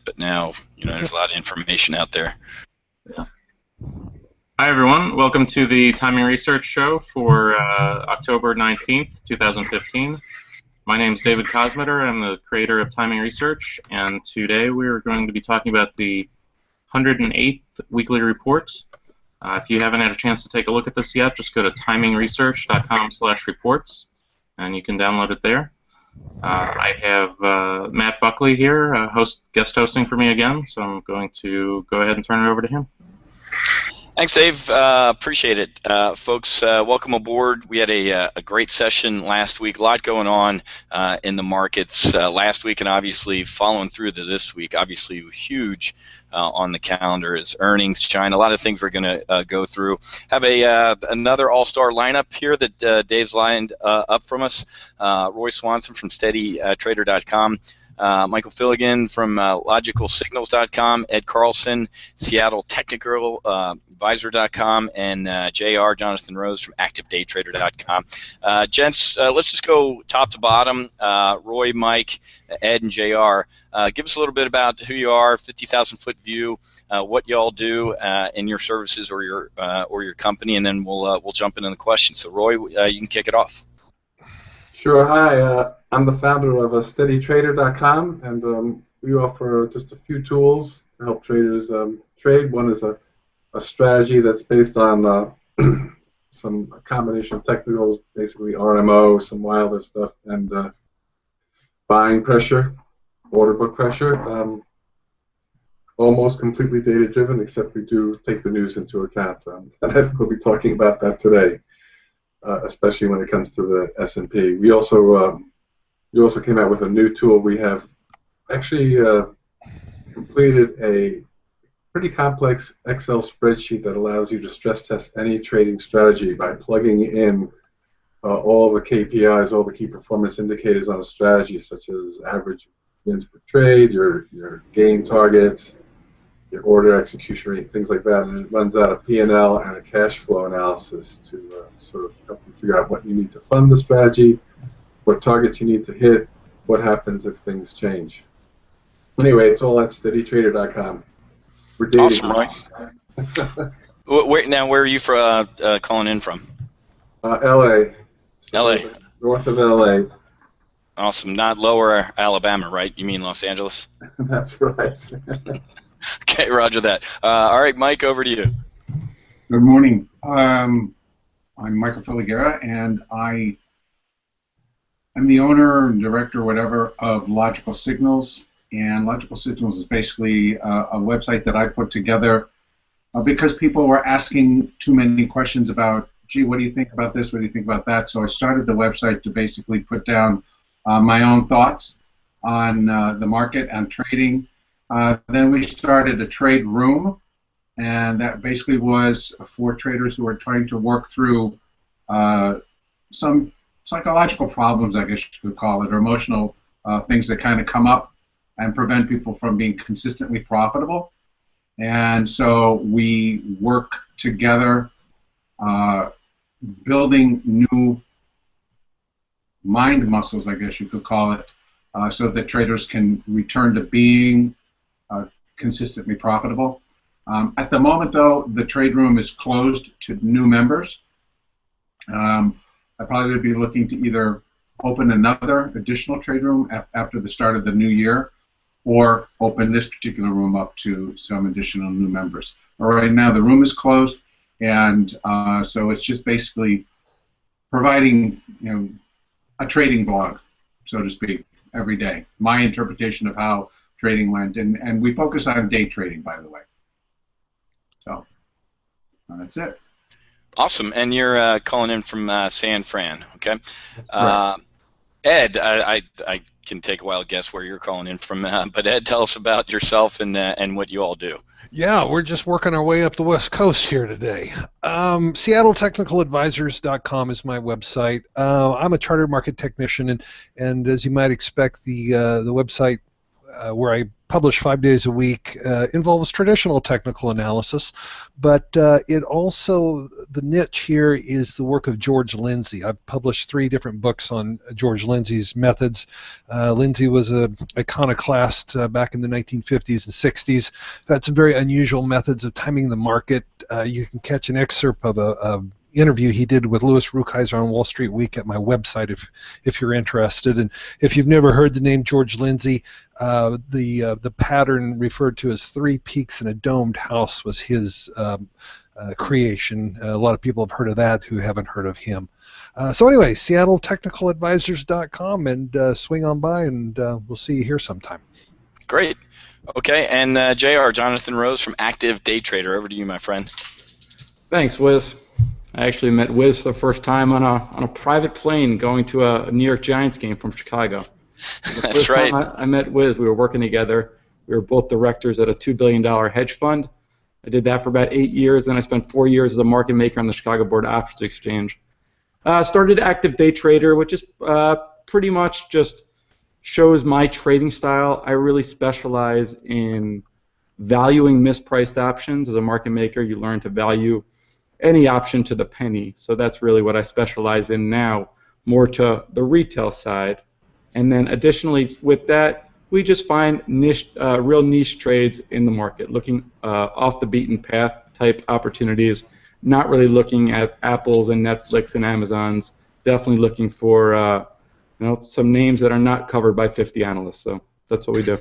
but now there's a lot of information out there. Yeah. Hi everyone, welcome to the Timing Research Show for October 19th, 2015. My name is David Kosmeter. I'm the creator of Timing Research, and today we're going to be talking about the 108th weekly report. If you haven't had a chance to take a look at this yet, just go to TimingResearch.com/reports, and you can download it there. I have Matt Buckley here, guest hosting for me again, so I'm going to go ahead and turn it over to him. Thanks, Dave. Appreciate it. Folks, welcome aboard. We had a great session last week. A lot going on in the markets last week, and obviously following through to this week. Obviously huge on the calendar is earnings, China. A lot of things we're going to go through. Have another all-star lineup here that Dave's lined up from us. Roy Swanson from SteadyTrader.com. Michael Filligan from LogicalSignals.com, Ed Carlson, Seattle Technical Advisor.com, and JR Jonathan Rose from ActiveDayTrader.com. Gents, let's just go top to bottom. Roy, Mike, Ed, and JR. Give us a little bit about who you are, 50,000-foot view, what you all do in your services or your company, and then we'll jump into the questions. So, Roy, you can kick it off. Sure. Hi, I'm the founder of SteadyTrader.com, and we offer just a few tools to help traders trade. One is a strategy that's based on a combination of technicals, basically RMO, some wilder stuff, and buying pressure, order book pressure. Almost completely data-driven, except we do take the news into account, and I think we'll be talking about that today. Especially when it comes to the S&P. We also came out with a new tool. We have actually completed a pretty complex Excel spreadsheet that allows you to stress test any trading strategy by plugging in all the KPIs, all the key performance indicators on a strategy, such as average wins per trade, your gain targets, your order execution rate, things like that, and it runs out a P&L and a cash flow analysis to sort of help you figure out what you need to fund the strategy, what targets you need to hit, what happens if things change. Anyway, it's all at SteadyTrader.com. We're dating. Awesome, Roy. Where are you calling in from? L.A. L.A. North of L.A. Awesome. Not lower Alabama, right? You mean Los Angeles? That's right. Okay, roger that. All right, Mike, over to you. Good morning. I'm Michael Filighera, and I'm the owner and director, whatever, of Logical Signals. And Logical Signals is basically a website that I put together because people were asking too many questions about, gee, what do you think about this? What do you think about that? So I started the website to basically put down my own thoughts on the market and trading. Then we started a trade room, and that basically was for traders who are trying to work through some psychological problems, I guess you could call it, or emotional things that kind of come up and prevent people from being consistently profitable. And so we work together building new mind muscles, I guess you could call it, so that traders can return to being consistently profitable. At the moment, though, the trade room is closed to new members. I probably would be looking to either open another additional trade room after the start of the new year, or open this particular room up to some additional new members. But right now, the room is closed, and so it's just basically providing, a trading blog, so to speak, every day. My interpretation of how trading went, and we focus on day trading, by the way. So that's it. Awesome, and you're calling in from San Fran, okay? Ed, I can take a wild guess where you're calling in from, but Ed, tell us about yourself and what you all do. Yeah, we're just working our way up the West Coast here today. SeattleTechnicalAdvisors.com is my website. I'm a chartered market technician, and as you might expect, the website where I publish 5 days a week, involves traditional technical analysis, but it also, the niche here is the work of George Lindsay. I've published 3 different books on George Lindsay's methods. Lindsay was an iconoclast back in the 1950s and 60s. Had some very unusual methods of timing the market. You can catch an excerpt of a interview he did with Louis Rukeyser on Wall Street Week at my website if you're interested. And if you've never heard the name George Lindsay, the pattern referred to as 3 peaks in a domed house was his creation. A lot of people have heard of that who haven't heard of him. So anyway, SeattleTechnicalAdvisors.com, and swing on by, and we'll see you here sometime. Great. Okay, and JR, Jonathan Rose from Active Day Trader, over to you, my friend. Thanks, Wiz. I actually met Wiz for the first time on a private plane going to a New York Giants game from Chicago. That's right. I met Wiz. We were working together. We were both directors at a $2 billion hedge fund. I did that for about 8 years, then I spent 4 years as a market maker on the Chicago Board Options Exchange. Started Active Day Trader, which is pretty much just shows my trading style. I really specialize in valuing mispriced options. As a market maker, you learn to value any option to the penny. So that's really what I specialize in now, more to the retail side. And then additionally with that, we just find niche, real niche trades in the market, looking off the beaten path type opportunities, not really looking at Apples and Netflix and Amazons, definitely looking for some names that are not covered by 50 analysts. So that's what we do.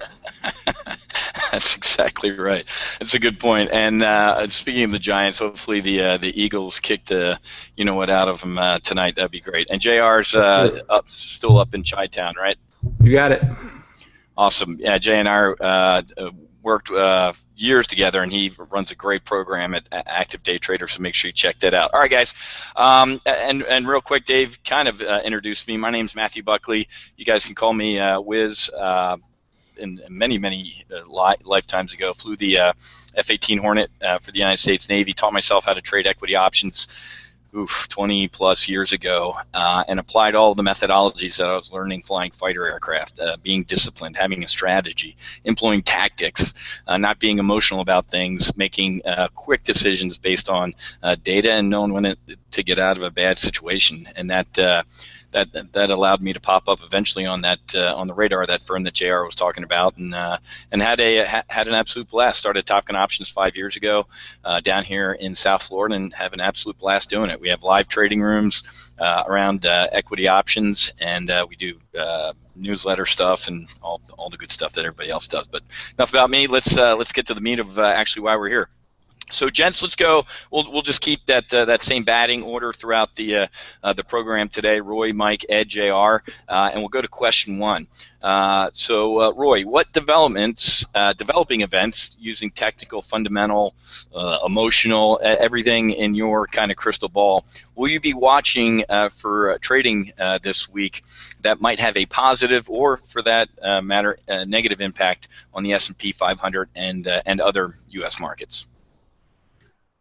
That's exactly right. That's a good point. And speaking of the Giants, hopefully the Eagles kick the you-know-what out of them tonight. That'd be great. And JR's still up in Chi-Town, right? You got it. Awesome. Yeah, Jay and I worked years together, and he runs a great program at Active Day Trader, so make sure you check that out. All right, guys. And real quick, Dave kind of introduced me. My name's Matthew Buckley. You guys can call me Wiz. In many lifetimes ago, flew the F-18 Hornet for the United States Navy, taught myself how to trade equity options 20 plus years ago, and applied all the methodologies that I was learning flying fighter aircraft, being disciplined, having a strategy, employing tactics, not being emotional about things, making quick decisions based on data, and knowing when to get out of a bad situation. And that allowed me to pop up eventually on on the radar, that firm that JR was talking about, and had an absolute blast. Started Top Gun Options 5 years ago down here in South Florida, and have an absolute blast doing it. We have live trading rooms around equity options, and we do newsletter stuff and all the good stuff that everybody else does. But enough about me. Let's get to the meat of actually why we're here. So, gents, let's go. We'll just keep that same batting order throughout the program today. Roy, Mike, Ed, JR, and we'll go to question 1. So, Roy, what developing events using technical, fundamental, emotional, everything in your kind of crystal ball will you be watching for trading this week that might have a positive, or for that matter, negative impact on the S&P 500 and other U.S. markets?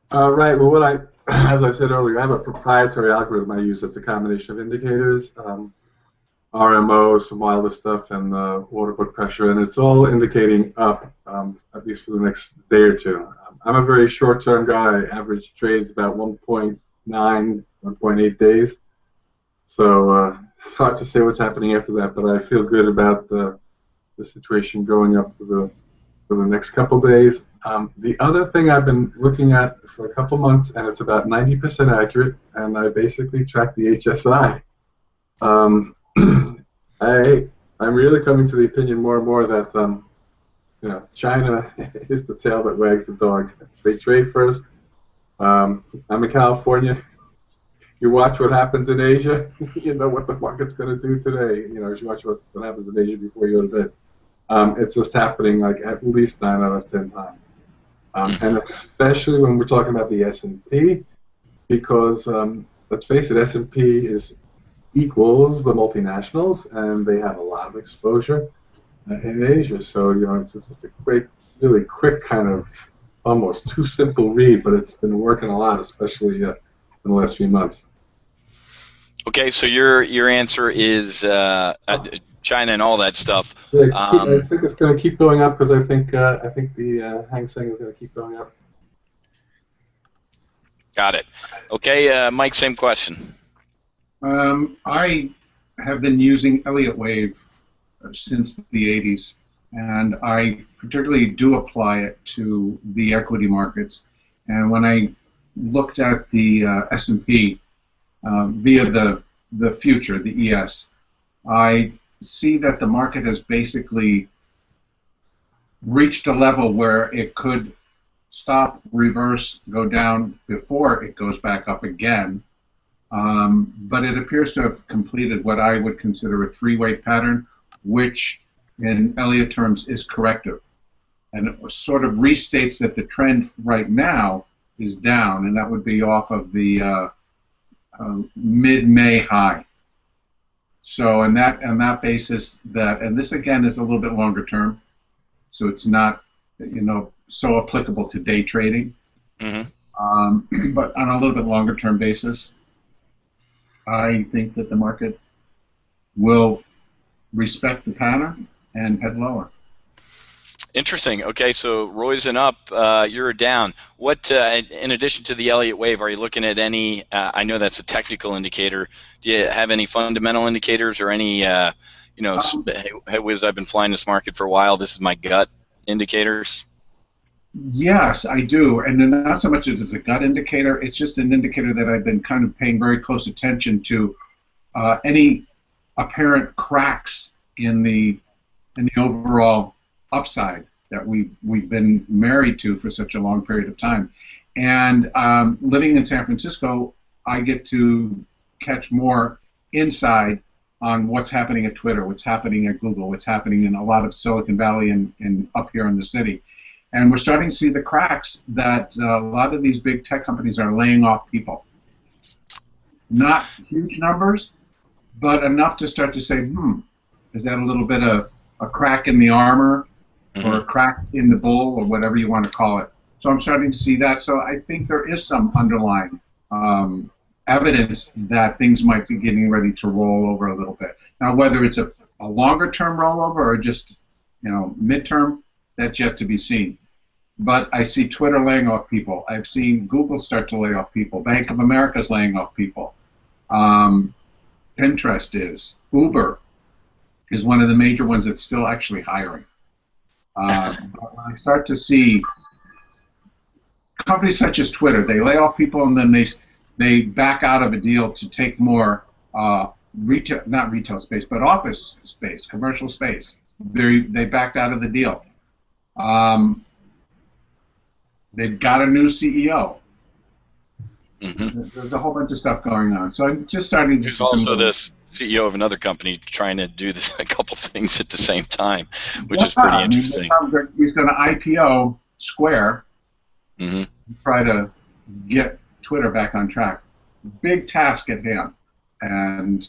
Right. Well, as I said earlier, I have a proprietary algorithm I use that's a combination of indicators, RMO, some wilder stuff, and order book pressure, and it's all indicating up, at least for the next day or two. I'm a very short-term guy. Average trades about 1.9, 1.8 days. So it's hard to say what's happening after that, but I feel good about the situation going up for the next couple days. The other thing I've been looking at for a couple months, and it's about 90% accurate, and I basically track the HSI. I'm really coming to the opinion more and more that China is the tail that wags the dog. They trade first. I'm in California. You watch what happens in Asia, you know what the market's going to do today. As you watch what happens in Asia before you go to bed. It's just happening like at least 9 out of 10 times. And especially when we're talking about the S&P, because let's face it, S&P equals the multinationals, and they have a lot of exposure in Asia. So it's just a great, really quick kind of almost too simple read, but it's been working a lot, especially in the last few months. Okay, so your answer is China and all that stuff. Yeah, I think it's going to keep going up because I think the Hang Seng is going to keep going up. Got it. Okay, Mike, same question. I have been using Elliott Wave since the 80s, and I particularly do apply it to the equity markets. And when I looked at the S&P via the future, the ES, I see that the market has basically reached a level where it could stop, reverse, go down before it goes back up again. But it appears to have completed what I would consider a three-way pattern, which in Elliott terms is corrective. And it sort of restates that the trend right now is down, and that would be off of the mid-May high. So on that basis, and this again is a little bit longer term, so it's not so applicable to day trading. Mm-hmm. But on a little bit longer term basis, I think that the market will respect the pattern and head lower. Interesting. Okay, so Roy's an up, you're a down. What, in addition to the Elliott Wave, are you looking at any? I know that's a technical indicator. Do you have any fundamental indicators or any, hey Wiz, I've been flying this market for a while. This is my gut indicators. Yes, I do, and not so much as a gut indicator. It's just an indicator that I've been kind of paying very close attention to. Any apparent cracks in the overall upside that we've been married to for such a long period of time. And living in San Francisco, I get to catch more inside on what's happening at Twitter, what's happening at Google, what's happening in a lot of Silicon Valley and up here in the city. And we're starting to see the cracks that a lot of these big tech companies are laying off people. Not huge numbers, but enough to start to say, is that a little bit of a crack in the armor or a crack in the bull or whatever you want to call it? So I'm starting to see that. So I think there is some underlying evidence that things might be getting ready to roll over a little bit. Now, whether it's a longer-term rollover or just midterm, that's yet to be seen. But I see Twitter laying off people. I've seen Google start to lay off people. Bank of America is laying off people. Pinterest is. Uber is one of the major ones that's still actually hiring. But when I start to see companies such as Twitter, they lay off people and then they back out of a deal to take more not retail space, but office space, commercial space. They backed out of the deal. They've got a new CEO. Mm-hmm. There's a whole bunch of stuff going on. So I'm just starting to There's also the CEO of another company trying to do a couple things at the same time, which is pretty interesting. He's going to IPO Square, try to get Twitter back on track. Big task at hand. And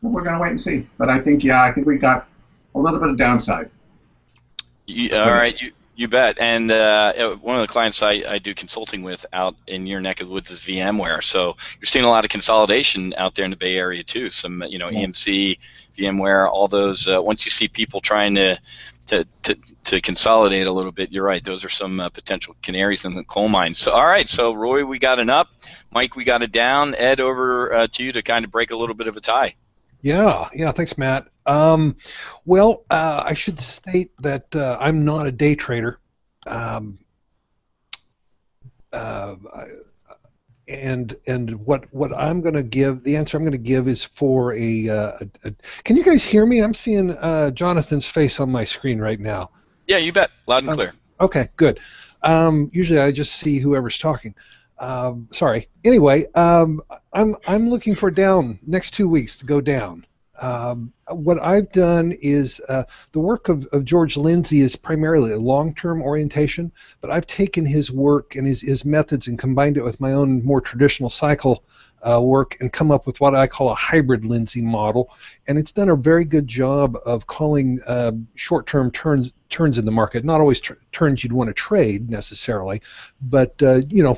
we're going to wait and see. But I think we got a little bit of downside. All right, you bet. And one of the clients I do consulting with out in your neck of the woods is VMware. So you're seeing a lot of consolidation out there in the Bay Area too. Some EMC, VMware, all those. Once you see people trying to consolidate a little bit, you're right. Those are some potential canaries in the coal mine. So all right. So Roy, we got an up. Mike, we got a down. Ed, over to you to kind of break a little bit of a tie. Yeah. Thanks, Matt. Well, I should state that I'm not a day trader, and what I'm going to give, the answer I'm going to give is for a. Can you guys hear me? I'm seeing Jonathan's face on my screen right now. Yeah, you bet. Loud and clear. Okay, good. Usually I just see whoever's talking. Sorry. Anyway, I'm looking for down next 2 weeks to go down. What I've done is the work of George Lindsay is primarily a long-term orientation, but I've taken his work and his methods and combined it with my own more traditional cycle work and come up with what I call a hybrid Lindsay model, and it's done a very good job of calling short-term turns in the market. Not always turns you'd want to trade necessarily, but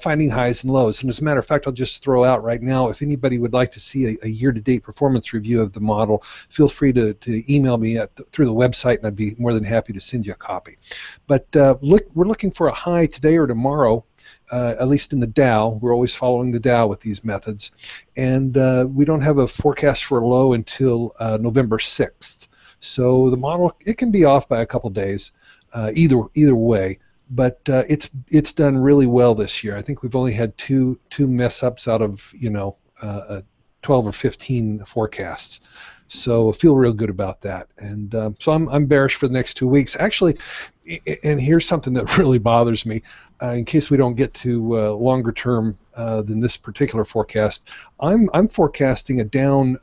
finding highs and lows. And as a matter of fact, I'll just throw out right now, if anybody would like to see a year-to-date performance review of the model, feel free to email me through the website, and I'd be more than happy to send you a copy. But we're looking for a high today or tomorrow. At least in the Dow. We're always following the Dow with these methods. And we don't have a forecast for a low until November 6th. So the model, it can be off by a couple days, either way. But it's done really well this year. I think we've only had two mess-ups out of 12 or 15 forecasts. So I feel real good about that. And so I'm bearish for the next 2 weeks. Actually, and here's something that really bothers me. In case we don't get to longer term than this particular forecast, I'm forecasting a down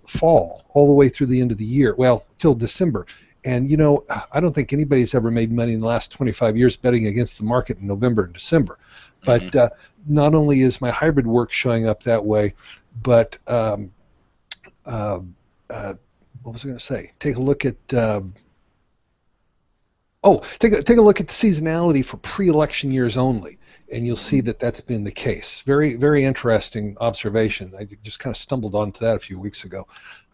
fall all the way through the end of the year, well, till December. And I don't think anybody's ever made money in the last 25 years betting against the market in November and December. But not only is my hybrid work showing up that way, but what was I going to say? Take a look at take a look at the seasonality for pre-election years only, and you'll see that that's been the case. Very, very interesting observation. I just kind of stumbled onto that a few weeks ago.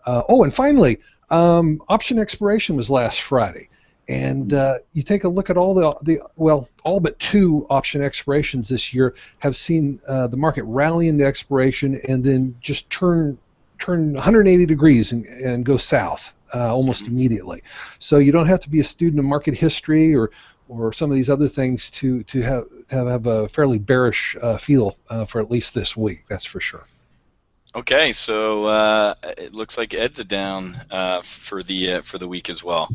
And finally, option expiration was last Friday, and you take a look at all but 2 option expirations this year have seen the market rally into expiration and then just turn 180 degrees and go south almost immediately. So you don't have to be a student of market history or some of these other things to have a fairly bearish feel for at least this week. That's for sure. Okay, so it looks like Ed's a down for the week as well.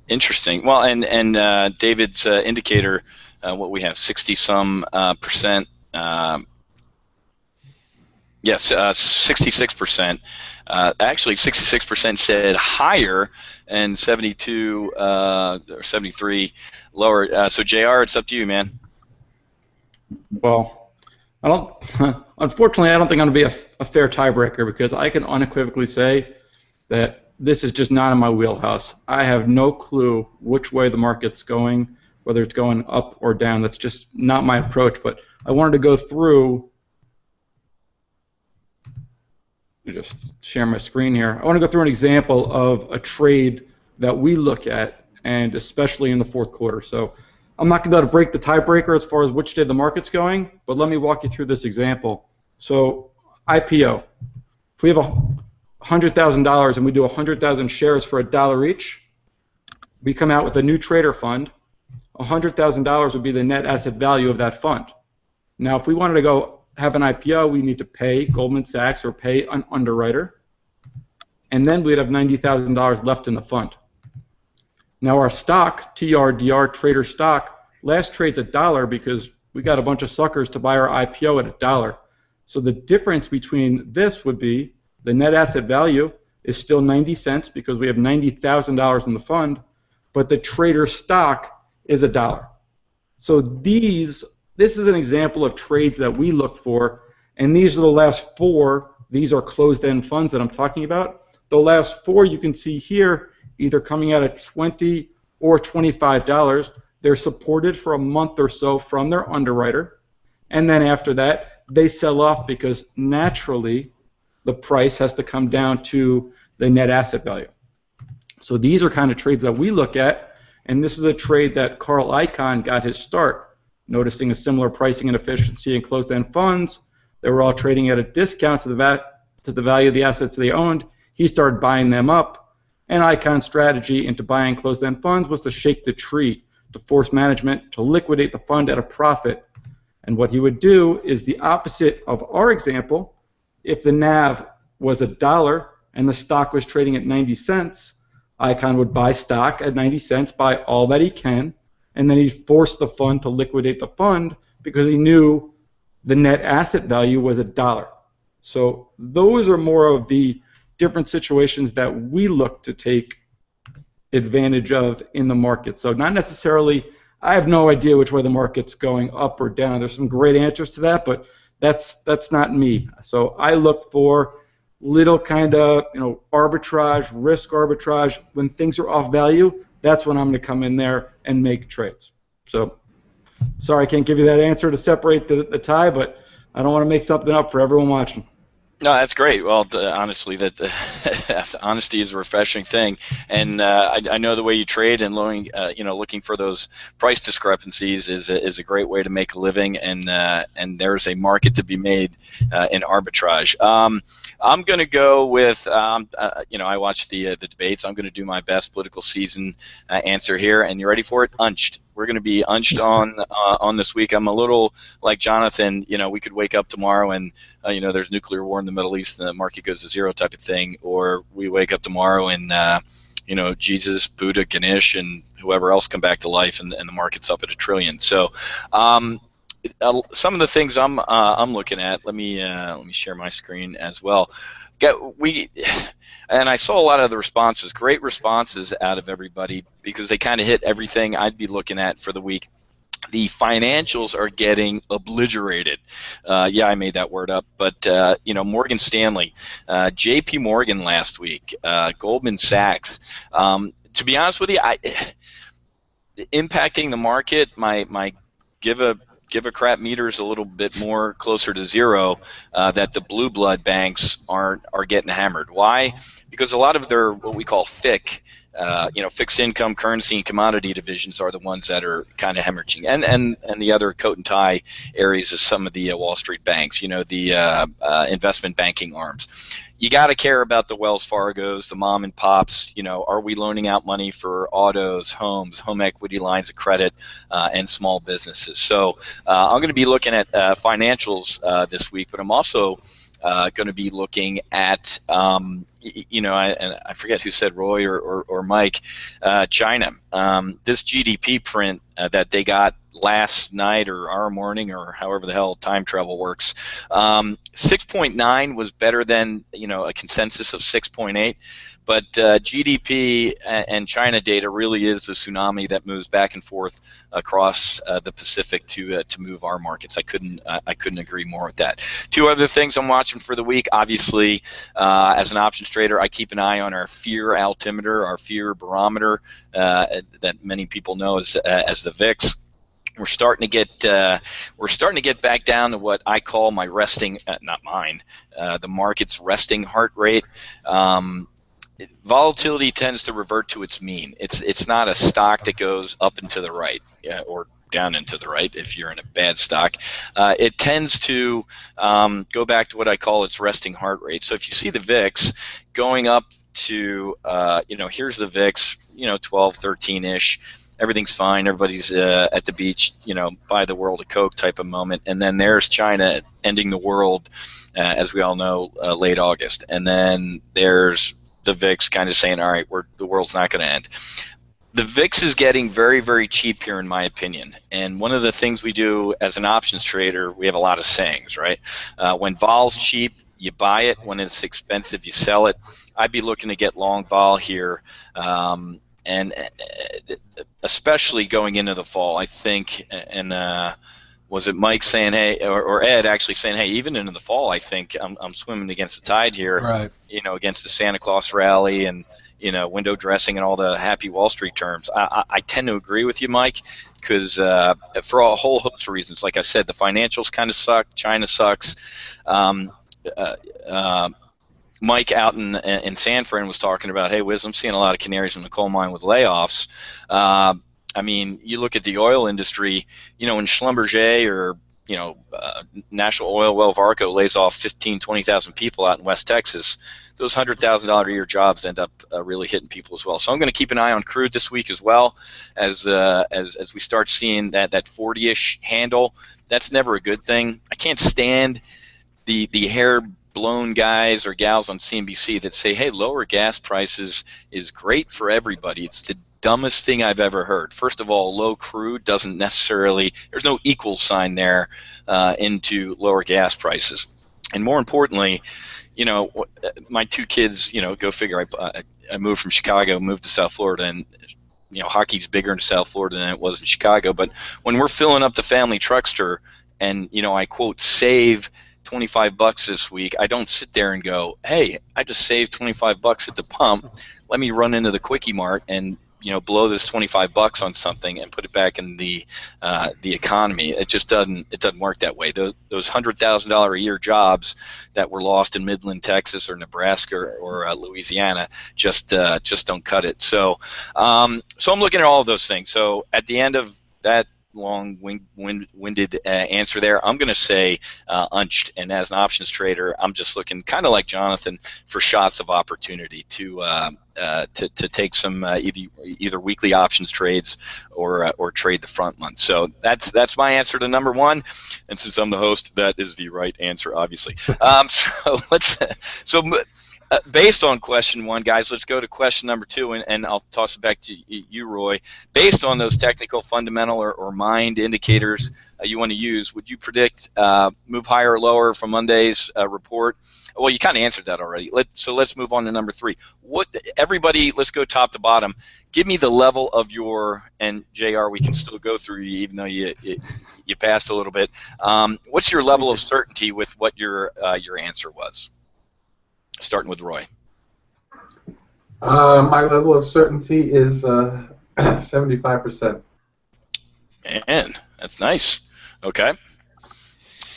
Interesting. Well, and David's indicator, what we have, 60-some percent. Yes, 66%. Actually, 66% said higher, and 72 or 73 lower. So, JR, it's up to you, man. Well, unfortunately, I don't think I'm going to be a fair tiebreaker, because I can unequivocally say that this is just not in my wheelhouse. I have no clue which way the market's going, whether it's going up or down. That's just not my approach. But I wanted to go through. Just share my screen here. I want to go through an example of a trade that we look at, and especially in the fourth quarter. So I'm not going to be able to break the tiebreaker as far as which day the market's going, but let me walk you through this example. So IPO. If we have $100,000 and we do 100,000 shares for $1 each, we come out with a new trader fund. $100,000 would be the net asset value of that fund. Now, if we wanted to go have an IPO, we need to pay Goldman Sachs or pay an underwriter, and then we'd have $90,000 left in the fund. Now our stock, TRDR trader stock, last trade's $1 because we got a bunch of suckers to buy our IPO at $1. So the difference between this would be the net asset value is still 90 cents because we have $90,000 in the fund, but the trader stock is $1. So this is an example of trades that we look for, and these are the last 4. These are closed-end funds that I'm talking about. The last 4 you can see here, either coming out at $20 or $25. They're supported for a month or so from their underwriter, and then after that, they sell off because naturally the price has to come down to the net asset value. So these are kind of trades that we look at, and this is a trade that Carl Icahn got his start. Noticing a similar pricing and efficiency in closed-end funds, they were all trading at a discount to the value of the assets they owned. He started buying them up, and Icahn's strategy into buying closed-end funds was to shake the tree, to force management to liquidate the fund at a profit. And what he would do is the opposite of our example. If the NAV was $1 and the stock was trading at 90 cents, Icahn would buy stock at 90 cents, buy all that he can, and then he'd force the fund to liquidate the fund because he knew the net asset value was $1. So those are more of the different situations that we look to take advantage of in the market. So not necessarily, I have no idea which way the market's going, up or down. There's some great answers to that, but That's not me. So I look for little kind of arbitrage, risk arbitrage. When things are off value, that's when I'm going to come in there and make trades. So sorry I can't give you that answer to separate the tie, but I don't want to make something up for everyone watching. No, that's great. Well, honestly, that honesty is a refreshing thing, and I know the way you trade and looking for those price discrepancies is a great way to make a living, and there's a market to be made in arbitrage. I'm going to go with I watch the debates. I'm going to do my best political season answer here, and you ready for it? Unched. We're going to be unched on this week. I'm a little like Jonathan. We could wake up tomorrow and there's nuclear war in the Middle East and the market goes to zero type of thing, or we wake up tomorrow and Jesus, Buddha, Ganesh, and whoever else come back to life, and the market's up at $1 trillion. So some of the things I'm looking at. Let me share my screen as well. And I saw a lot of the responses, great responses out of everybody, because they kind of hit everything I'd be looking at for the week. The financials are getting obliterated. Yeah, I made that word up, but Morgan Stanley, J.P. Morgan last week, Goldman Sachs. To be honest with you, impacting the market, my give a crap meter is a little bit more closer to zero. That the blue blood banks are getting hammered. Why? Because a lot of their what we call FIC. Fixed income, currency, and commodity divisions are the ones that are kind of hemorrhaging, and the other coat and tie areas is some of the Wall Street banks, the investment banking arms. You got to care about the Wells Fargos, the mom and pops. Are we loaning out money for autos, homes, home equity lines of credit, and small businesses? So I'm going to be looking at financials this week, but I'm also going to be looking at I forget who said, Roy or Mike, China. This GDP print that they got last night or our morning or however the hell time travel works, 6.9 was better than a consensus of 6.8. But GDP and China data really is the tsunami that moves back and forth across the Pacific to move our markets. I couldn't agree more with that. Two other things I'm watching for the week. Obviously, as an options trader, I keep an eye on our fear altimeter, our fear barometer that many people know as the VIX. We're starting to get back down to what I call my resting, not mine, the market's resting heart rate. Volatility tends to revert to its mean. It's not a stock that goes up and to the right or down and to the right if you're in a bad stock. It tends to go back to what I call its resting heart rate. So if you see the VIX going up to, here's the VIX, 12, 13-ish. Everything's fine. Everybody's at the beach, buy the world a Coke type of moment. And then there's China ending the world, as we all know, late August. And then there's the VIX kind of saying, all right, the world's not going to end. The VIX is getting very, very cheap here, in my opinion. And one of the things we do as an options trader, we have a lot of sayings, right? When vol's cheap, you buy it. When it's expensive, you sell it. I'd be looking to get long vol here. And especially going into the fall, I think, and was it Mike saying, hey, or Ed actually saying, hey, even into the fall, I think I'm swimming against the tide here, right. Against the Santa Claus rally and, window dressing and all the happy Wall Street terms. I tend to agree with you, Mike, because for a whole host of reasons. Like I said, the financials kind of suck. China sucks. Mike out in San Fran was talking about, hey, Wiz, I'm seeing a lot of canaries in the coal mine with layoffs. You look at the oil industry, when Schlumberger or, National Oil Well Varco lays off 15,000, 20,000 people out in West Texas, those $100,000 a year jobs end up really hitting people as well. So I'm going to keep an eye on crude this week as well, as we start seeing that 40-ish handle. That's never a good thing. I can't stand the hair-blown guys or gals on CNBC that say, hey, lower gas prices is great for everybody. It's the dumbest thing I've ever heard. First of all, low crude doesn't necessarily, there's no equal sign there into lower gas prices. And more importantly, my two kids, go figure, I moved from Chicago, moved to South Florida, and hockey's bigger in South Florida than it was in Chicago. But when we're filling up the family truckster and I quote save $25 this week, I don't sit there and go, hey, I just saved $25 at the pump. Let me run into the Quickie Mart and blow this $25 on something and put it back in the economy. It just doesn't work that way. Those $100,000 a year jobs that were lost in Midland, Texas, or Nebraska, or Louisiana just don't cut it. So I'm looking at all of those things. So at the end of that long-winded answer there, I'm going to say unched, and as an options trader, I'm just looking kind of like Jonathan for shots of opportunity to take some either weekly options trades or trade the front month. So that's my answer to number one, and since I'm the host, that is the right answer, obviously. Based on question one, guys, let's go to question number two, and I'll toss it back to you, Roy. Based on those technical, fundamental, or mind indicators you want to use, would you predict move higher or lower from Monday's report? Well, you kind of answered that already. Let's move on to number three. Everybody, let's go top to bottom. Give me the level of your, and JR, we can still go through you even though you passed a little bit. What's your level of certainty with what your answer was? Starting with Roy. My level of certainty is 75%. Man, that's nice. Okay.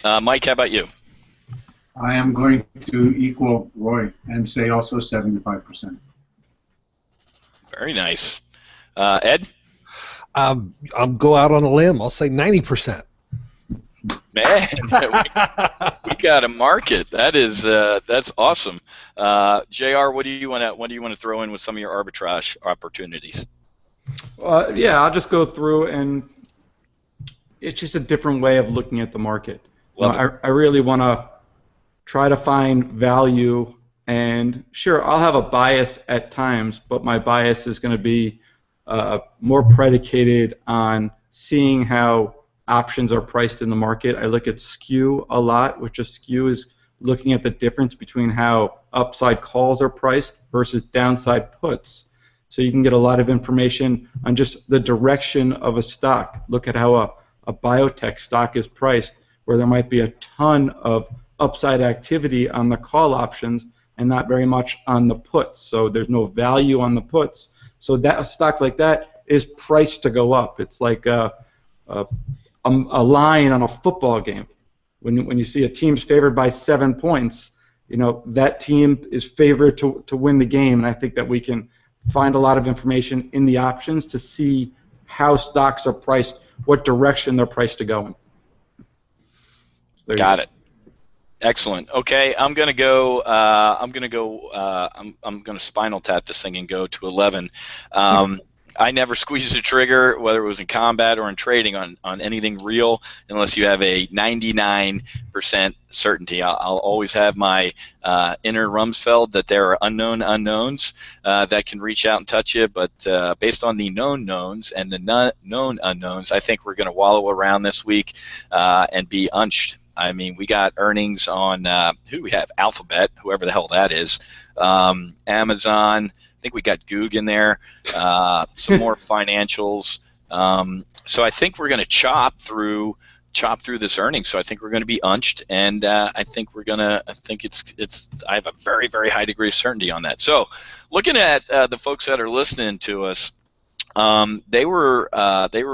Mike, how about you? I am going to equal Roy and say also 75%. Very nice. Ed? I'll go out on a limb. I'll say 90%. Man, we got a market. That's awesome. JR, what do you want to throw in with some of your arbitrage opportunities? Yeah, I'll just go through, and it's just a different way of looking at the market. I really want to try to find value, and sure, I'll have a bias at times, but my bias is going to be more predicated on seeing how options are priced in the market. I look at skew a lot, which a skew is looking at the difference between how upside calls are priced versus downside puts. So you can get a lot of information on just the direction of a stock. Look at how a biotech stock is priced, where there might be a ton of upside activity on the call options and not very much on the puts. So there's no value on the puts. So that a stock like that is priced to go up. It's like a line on a football game. When you see a team's favored by 7 points, that team is favored to win the game. And I think that we can find a lot of information in the options to see how stocks are priced, what direction they're priced to go in. Got it. Excellent. Okay, I'm gonna go. I'm gonna spinal tap this thing and go to 11. I never squeeze the trigger, whether it was in combat or in trading, on anything real, unless you have a 99% certainty. I'll always have my inner Rumsfeld that there are unknown unknowns that can reach out and touch you, but based on the known knowns and the known unknowns, I think we're going to wallow around this week and be unched. I mean, we got earnings on who do we have? Alphabet, whoever the hell that is. Amazon. I think we got Goog in there. Some more financials. So I think we're going to chop through this earnings. So I think we're going to be unched, and I think I have a very, very high degree of certainty on that. So looking at the folks that are listening to us, they were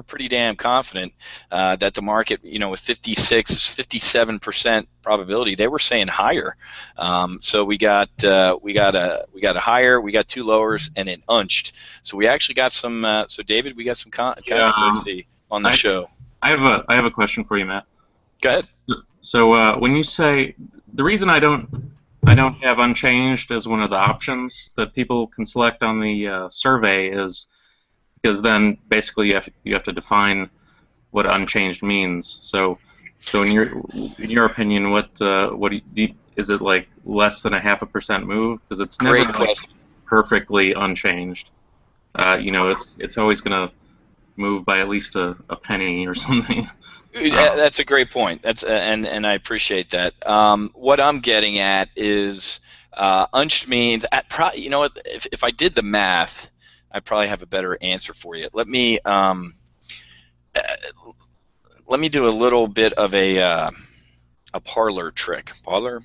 pretty damn confident that the market, with 57% probability, they were saying higher. So we got a higher, we got two lowers, and an unched. So we actually got some. So David, we got some controversy on the show. I have a question for you, Matt. Go ahead. So when you say the reason I don't have unchanged as one of the options that people can select on the survey is because then basically you have to define what unchanged means. So in your opinion, what is it, like less than 0.5% move? Because it's never like perfectly unchanged. It's always going to move by at least a penny or something. That's a great point. That's and I appreciate that. What I'm getting at is unched means if I did the math, I probably have a better answer for you. Let me let me do a little bit of a parlor trick. Parlor.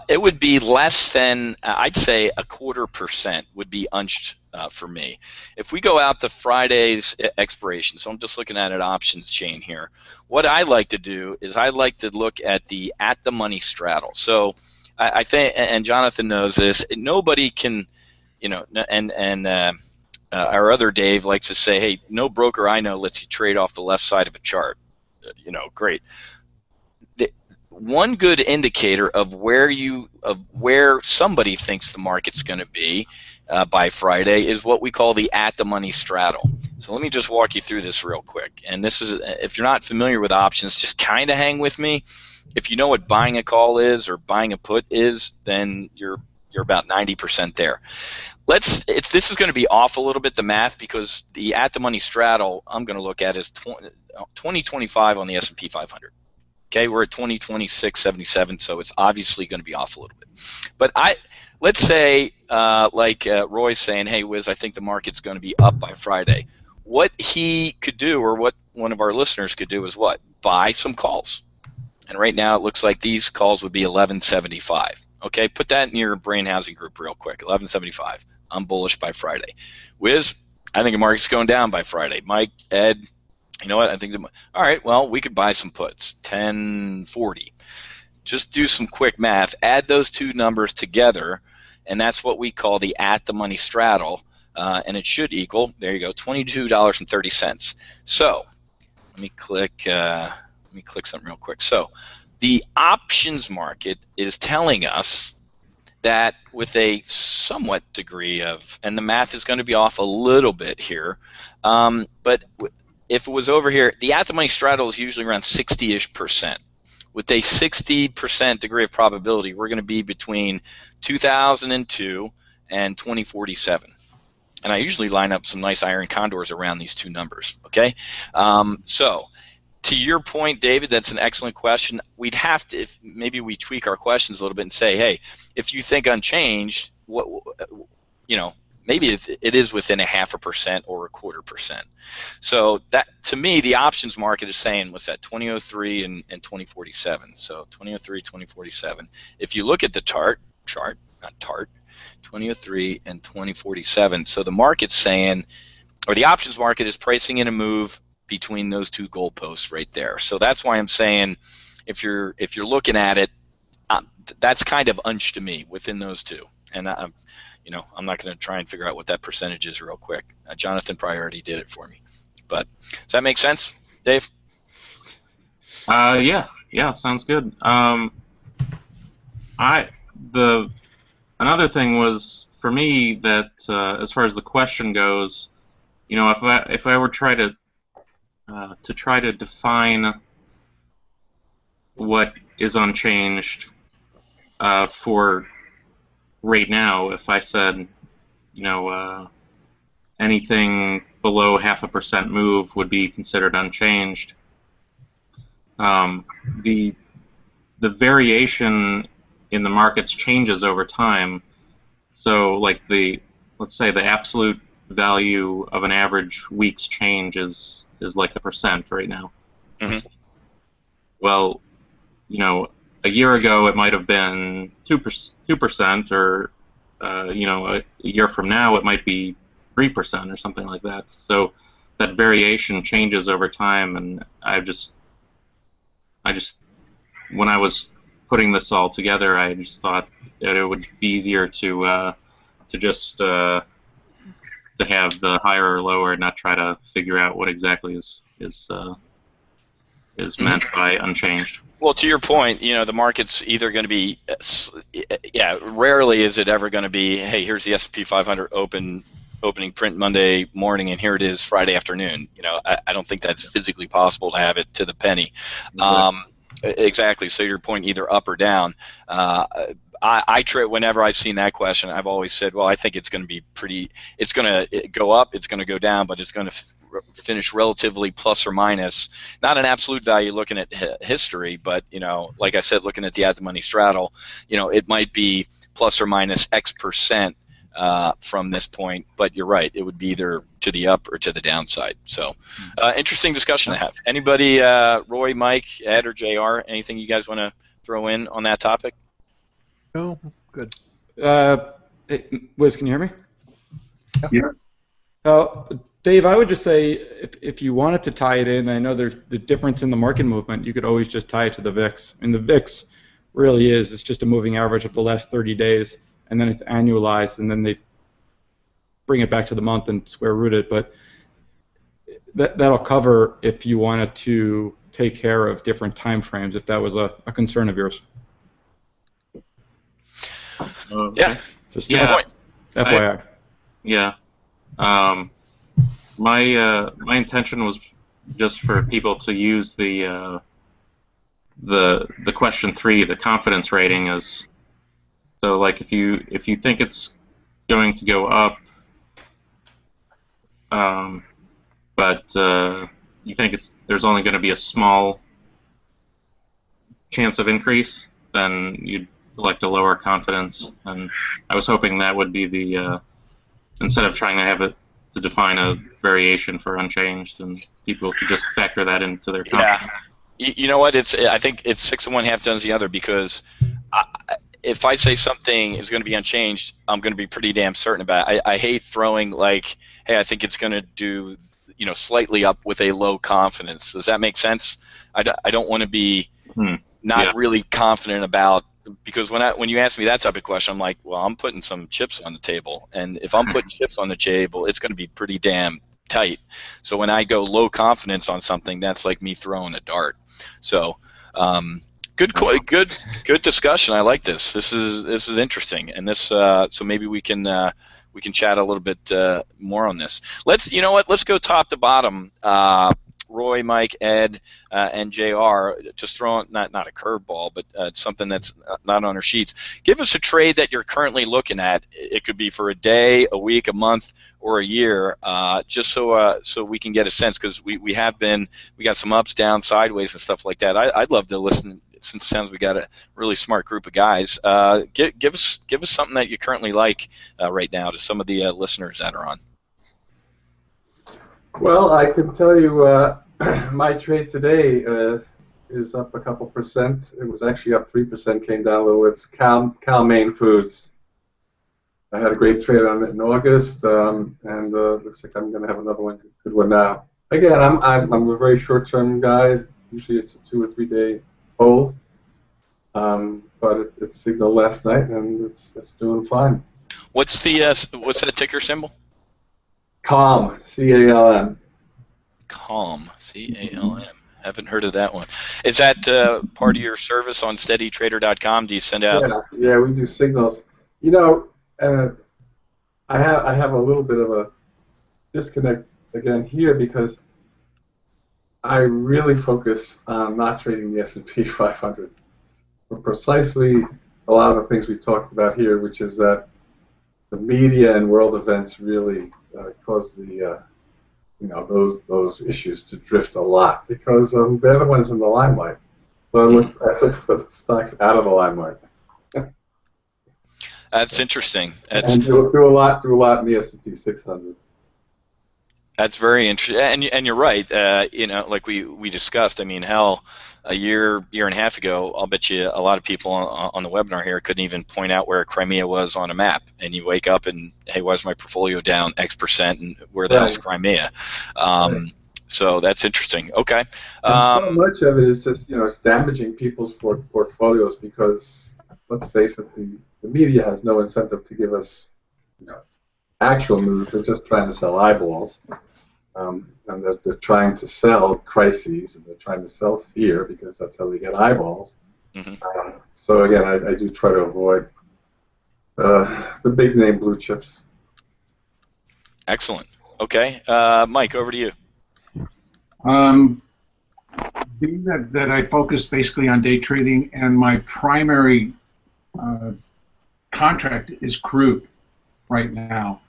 It would be less than, I'd say, 0.25% would be unched for me. If we go out to Friday's expiration, so I'm just looking at an options chain here. What I like to do is I like to look at the at-the-money straddle. So I think, and Jonathan knows this, nobody can, and our other Dave likes to say, hey, no broker I know lets you trade off the left side of a chart. Great. One good indicator of where somebody thinks the market's going to be by Friday is what we call the at-the-money straddle. So let me just walk you through this real quick. And this is, if you're not familiar with options, just kind of hang with me. If you know what buying a call is or buying a put is, then you're about 90% there. This is going to be off a little bit, the math, because the at-the-money straddle I'm going to look at is 2025 on the S&P 500. Okay, we're at 2026.77, so it's obviously going to be off a little bit. But let's say, like Roy's saying, hey, Wiz, I think the market's going to be up by Friday. What he could do, or what one of our listeners could do, is what? Buy some calls. And right now it looks like these calls would be 11.75. Okay, put that in your brain housing group real quick, 11.75. I'm bullish by Friday. Wiz, I think the market's going down by Friday. Mike, Ed, you know what? I think all right, well, we could buy some puts, 10.40. Just do some quick math. Add those two numbers together, and that's what we call the at-the-money straddle, and it should equal, there you go, $22.30. So let me click something real quick. So the options market is telling us that with a somewhat degree of, and the math is going to be off a little bit here, but if it was over here, the at-the-money straddle is usually around 60-ish%. With a 60% degree of probability, we're going to be between 2002 and 2047. And I usually line up some nice iron condors around these two numbers, okay? So to your point, David, that's an excellent question. We'd have to, if maybe we tweak our questions a little bit and say, hey, if you think unchanged, maybe it is within 0.5% or 0.25%. So that, to me, the options market is saying, what's that, 2003 and 2047. So 2003, 2047. If you look at the chart, 2003 and 2047. So the market's saying, or the options market is pricing in a move between those two goalposts right there. So that's why I'm saying, if you're looking at it, that's kind of unched to me within those two. And I'm not going to try and figure out what that percentage is real quick. Jonathan probably already did it for me. But does that make sense, Dave? Yeah, sounds good. Another thing was for me that as far as the question goes, if I were try to define what is unchanged for right now, if I said, anything below 0.5% move would be considered unchanged. The variation in the markets changes over time. So, like let's say the absolute value of an average week's change is like 1% right now. Mm-hmm. Well, a year ago it might have been 2%, or a year from now it might be 3% or something like that. So that variation changes over time, and I just when I was putting this all together, I just thought that it would be easier to just to have the higher or lower, and not try to figure out what exactly is meant by unchanged. Well, to your point, the market's either going to be, rarely is it ever going to be, hey, here's the S&P 500 opening print Monday morning, and here it is Friday afternoon. I don't think that's physically possible to have it to the penny. Exactly. So your point, either up or down. I trade, whenever I've seen that question, I've always said, well, I think it's going to be it's going to go up, it's going to go down, but it's going to finish relatively plus or minus, not an absolute value looking at history, but, like I said, looking at the at-the-money straddle, it might be plus or minus X percent from this point. But you're right; it would be either to the up or to the downside. So, interesting discussion to have. Anybody, Roy, Mike, Ed, or JR? Anything you guys want to throw in on that topic? No, good. Wiz, can you hear me? Yeah. Dave, I would just say if you wanted to tie it in, I know there's the difference in the market movement, you could always just tie it to the VIX. And the VIX really it's just a moving average of the last 30 days, and then it's annualized, and then they bring it back to the month and square root it. But that'll cover if you wanted to take care of different time frames, if that was a concern of yours. Yeah. Just good point. FYI. My intention was just for people to use the question 3, the confidence rating, as so. Like if you think it's going to go up, but you think there's only going to be a small chance of increase, then you'd select a lower confidence. And I was hoping that would be the instead of trying to have it to define a variation for unchanged, and people could just factor that into their confidence. Yeah. You know what? I think it's 6 of one, half dozen of the other, because if I say something is going to be unchanged, I'm going to be pretty damn certain about it. I hate throwing like, hey, I think it's going to do, slightly up with a low confidence. Does that make sense? I don't want to be not really confident about, because when you ask me that type of question, I'm like, well, I'm putting some chips on the table, and if I'm putting chips on the table, it's going to be pretty damn tight. So when I go low confidence on something, that's like me throwing a dart. So good discussion. I like this. This is interesting, and this so maybe we can chat a little bit more on this. Let's go top to bottom. Roy, Mike, Ed, and JR, just throwing not a curveball, but something that's not on our sheets. Give us a trade that you're currently looking at. It could be for a day, a week, a month, or a year, just so we can get a sense, because we got some ups, downs, sideways, and stuff like that. I'd love to listen, since it sounds we got a really smart group of guys. Give us something that you currently like right now to some of the listeners that are on. Well, I can tell you my trade today is up a couple percent. It was actually up 3%, came down a little. It's Cal Maine Foods. I had a great trade on it in August, and looks like I'm going to have another good one now. Again, I'm a very short-term guy. Usually it's a 2 or 3 day hold, but it signaled last night, and it's doing fine. What's that ticker symbol? CALM, C-A-L-M. CALM, C-A-L-M. Haven't heard of that one. Is that part of your service on SteadyTrader.com? Do you send out? Yeah, we do signals. I have a little bit of a disconnect again here, because I really focus on not trading the S&P 500 for precisely a lot of the things we talked about here, which is that the media and world events really cause the those issues to drift a lot, because they're the ones in the limelight. So I look for the stocks out of the limelight. That's interesting. And do a lot in the S&P 600. That's very interesting, and you're right. Like we discussed. I mean, hell, a year and a half ago, I'll bet you a lot of people on the webinar here couldn't even point out where Crimea was on a map. And you wake up and, hey, why is my portfolio down X%, and where the hell's Crimea? So that's interesting. Okay. So much of it is just it's damaging people's portfolios, because let's face it, the media has no incentive to give us actual news. They're just trying to sell eyeballs. And they're trying to sell crises, and they're trying to sell fear, because that's how they get eyeballs. Mm-hmm. So again, I do try to avoid the big name blue chips. Excellent. Okay, Mike, over to you. Being that I focus basically on day trading, and my primary contract is crude right now,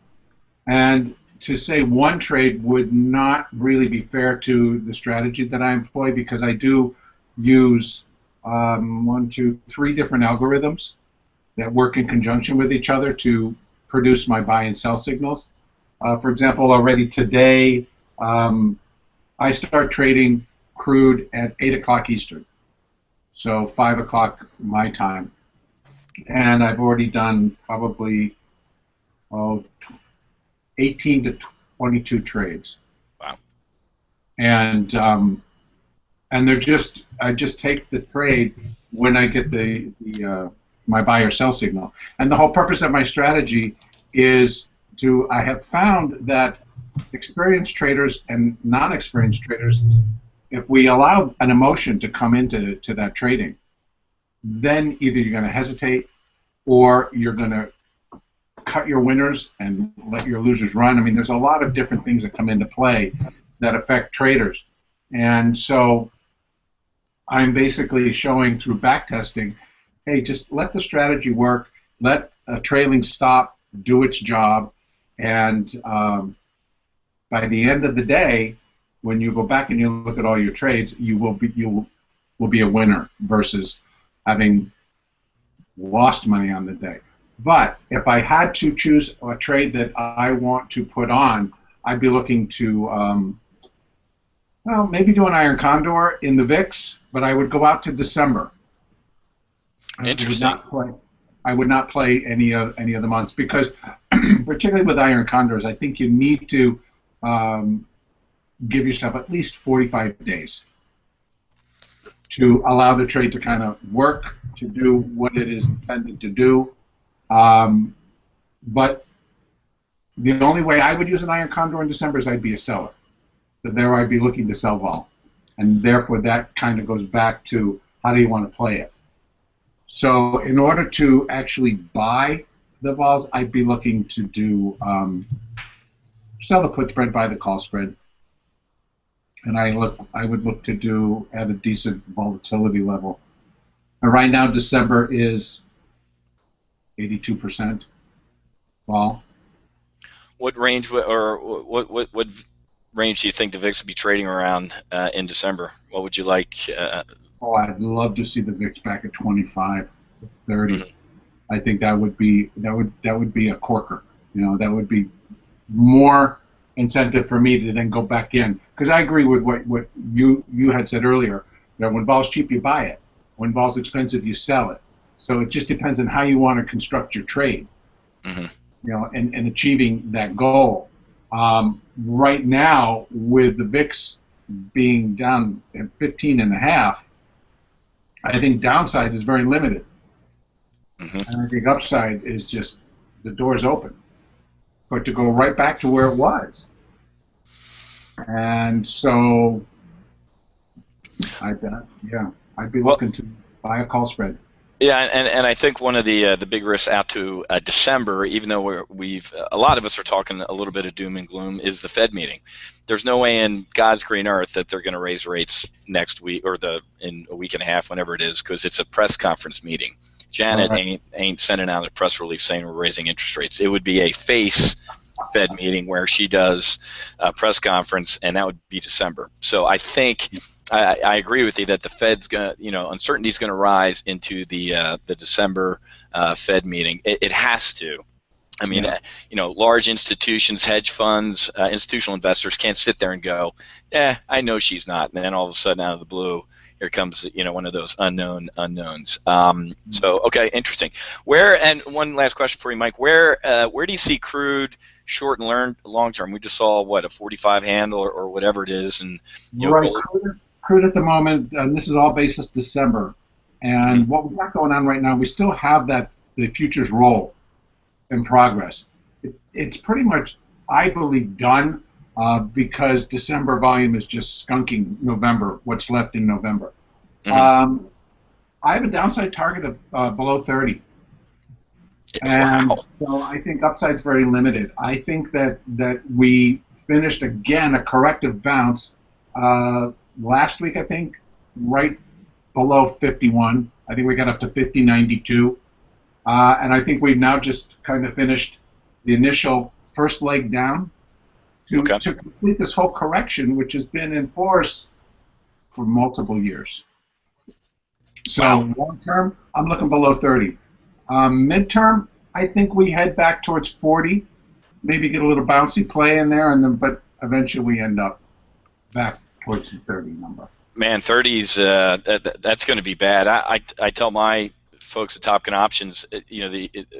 and to say one trade would not really be fair to the strategy that I employ, because I do use 1, 2, 3 different algorithms that work in conjunction with each other to produce my buy and sell signals. For example, already today, I start trading crude at 8 o'clock Eastern, so 5 o'clock my time. And I've already done probably 18 to 22 trades. Wow. And they're just, I just take the trade when I get the my buy or sell signal. And the whole purpose of my strategy is I have found that experienced traders and non-experienced traders, if we allow an emotion to come into that trading, then either you're going to hesitate or you're going to cut your winners and let your losers run. I mean, there's a lot of different things that come into play that affect traders. And so I'm basically showing through backtesting, hey, just let the strategy work, let a trailing stop do its job, and by the end of the day, when you go back and you look at all your trades, you will be a winner versus having lost money on the day. But if I had to choose a trade that I want to put on, I'd be looking to well, maybe do an iron condor in the VIX, but I would go out to December. Interesting. I would not play any of the months because, particularly with iron condors, I think you need to give yourself at least 45 days to allow the trade to kind of work, to do what it is intended to do. But the only way I would use an iron condor in December is I'd be a seller. So there I'd be looking to sell vol. And therefore that kind of goes back to how do you want to play it. So in order to actually buy the vols, I'd be looking to do sell the put spread, buy the call spread. And I would look to do at a decent volatility level. And right now December is 82% vol. What range or what range do you think the VIX would be trading around in December? What would you like? Oh, I'd love to see the VIX back at 25, 30. Mm-hmm. I think that would be a corker. You know, that would be more incentive for me to then go back in, because I agree with what you had said earlier, that when vol's cheap you buy it, when vol's expensive you sell it. So it just depends on how you want to construct your trade. Mm-hmm. You know, and achieving that goal. Right now, with the VIX being down at 15.5, I think downside is very limited. Mm-hmm. And I think upside is just the door's open. But to go right back to where it was. And so, I'd be looking to buy a call spread. Yeah, and I think one of the big risks out to December, even though a lot of us are talking a little bit of doom and gloom, is the Fed meeting. There's no way in God's green earth that they're going to raise rates next week or in a week and a half, whenever it is, because it's a press conference meeting. Janet ain't sending out a press release saying we're raising interest rates. It would be a face Fed meeting where she does a press conference, and that would be December. So I think I agree with you that the Fed's gonna, uncertainty is going to rise into the December Fed meeting. It has to. I mean, large institutions, hedge funds, institutional investors can't sit there and go, I know she's not. And then all of a sudden, out of the blue, here comes, one of those unknown unknowns. So, okay, interesting. And one last question for you, Mike. Where do you see crude short and long term? We just saw a 45 handle or whatever it is, and crude at the moment. This is all basis December, and mm-hmm. what we've got going on right now, we still have the futures roll in progress. It's pretty much, I believe, done because December volume is just skunking November, what's left in November. Mm-hmm. I have a downside target of below 30. And so I think upside's very limited. I think that we finished, again, a corrective bounce last week, I think, right below 51. I think we got up to 50.92. And I think we've now just kind of finished the initial first leg down to complete this whole correction, which has been in force for multiple years. So long term, I'm looking below 30. Midterm, I think we head back towards 40, maybe get a little bouncy play in there, and then but eventually we end up back towards the 30 number. Man, 30s, that's going to be bad. I tell my folks at Top Gun Options,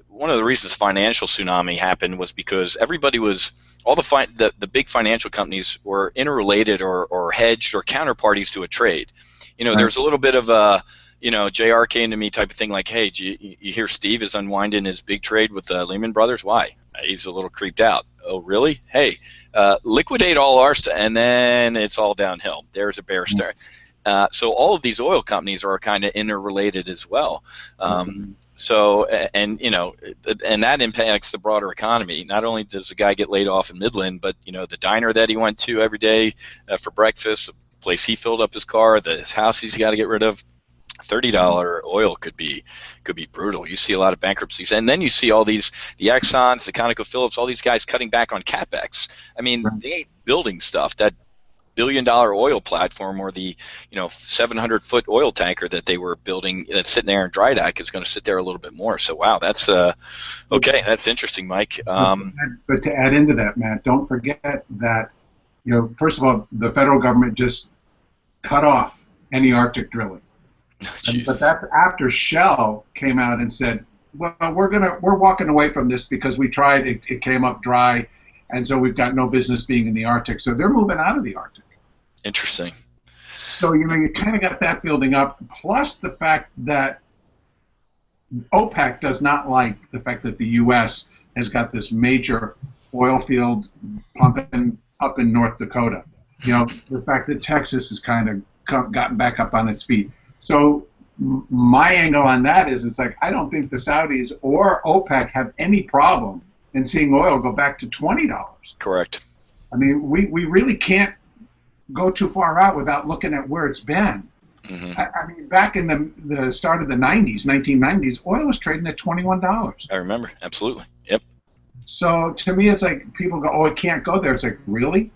one of the reasons financial tsunami happened was because everybody was, all the big financial companies were interrelated or hedged or counterparties to a trade. Right. There's a little bit of a, JR came to me type of thing like, hey, you hear Steve is unwinding his big trade with Lehman Brothers? Why? He's a little creeped out. Oh, really? Hey, liquidate all our stuff, and then it's all downhill. There's a bear stare. So all of these oil companies are kind of interrelated as well. So, and that impacts the broader economy. Not only does the guy get laid off in Midland, but the diner that he went to every day for breakfast, the place he filled up his car, his house he's got to get rid of. $30 oil could be brutal. You see a lot of bankruptcies, and then you see all the Exxons, the ConocoPhillips, all these guys cutting back on capex. I mean, they ain't building stuff. That billion-dollar oil platform or the 700-foot oil tanker that they were building that's sitting there in dry dock is going to sit there a little bit more. So wow, that's okay. That's interesting, Mike. But to add into that, Matt, don't forget that first of all, the federal government just cut off any Arctic drilling. But that's after Shell came out and said, well, we're walking away from this because we tried, it came up dry, and so we've got no business being in the Arctic. So they're moving out of the Arctic. Interesting. So you kind of got that building up, plus the fact that OPEC does not like the fact that the U.S. has got this major oil field pumping up in North Dakota. The fact that Texas has kind of gotten back up on its feet. So my angle on that is it's like I don't think the Saudis or OPEC have any problem in seeing oil go back to $20. Correct. I mean, we really can't go too far out without looking at where it's been. Mm-hmm. I mean, back in the start of the 1990s, oil was trading at $21. I remember. Absolutely. Yep. So to me, it's like people go, oh, it can't go there. It's like, really?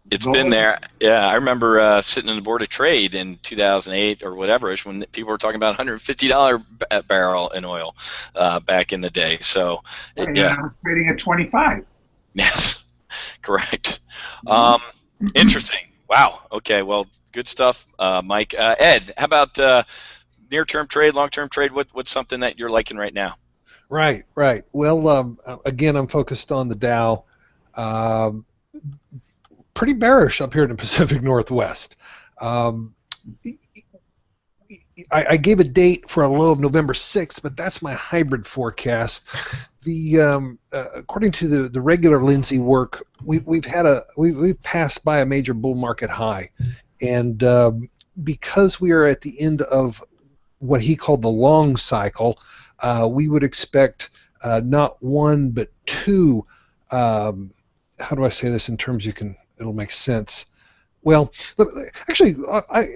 It's been there. Yeah, I remember sitting on the board of trade in 2008 or whatever when people were talking about $150 a barrel in oil back in the day. So, yeah. I was trading at 25. Yes, correct. Interesting. Wow. Okay. Well, good stuff, Mike. Ed, how about near-term trade, long-term trade? What's something that you're liking right now? Right. Well, again, I'm focused on the Dow. Pretty bearish up here in the Pacific Northwest. I gave a date for a low of November 6th, but that's my hybrid forecast. According to the regular Lindsay work, we've passed by a major bull market high, and because we are at the end of what he called the long cycle, we would expect not one but two. How do I say this in terms it'll make sense? Well, actually,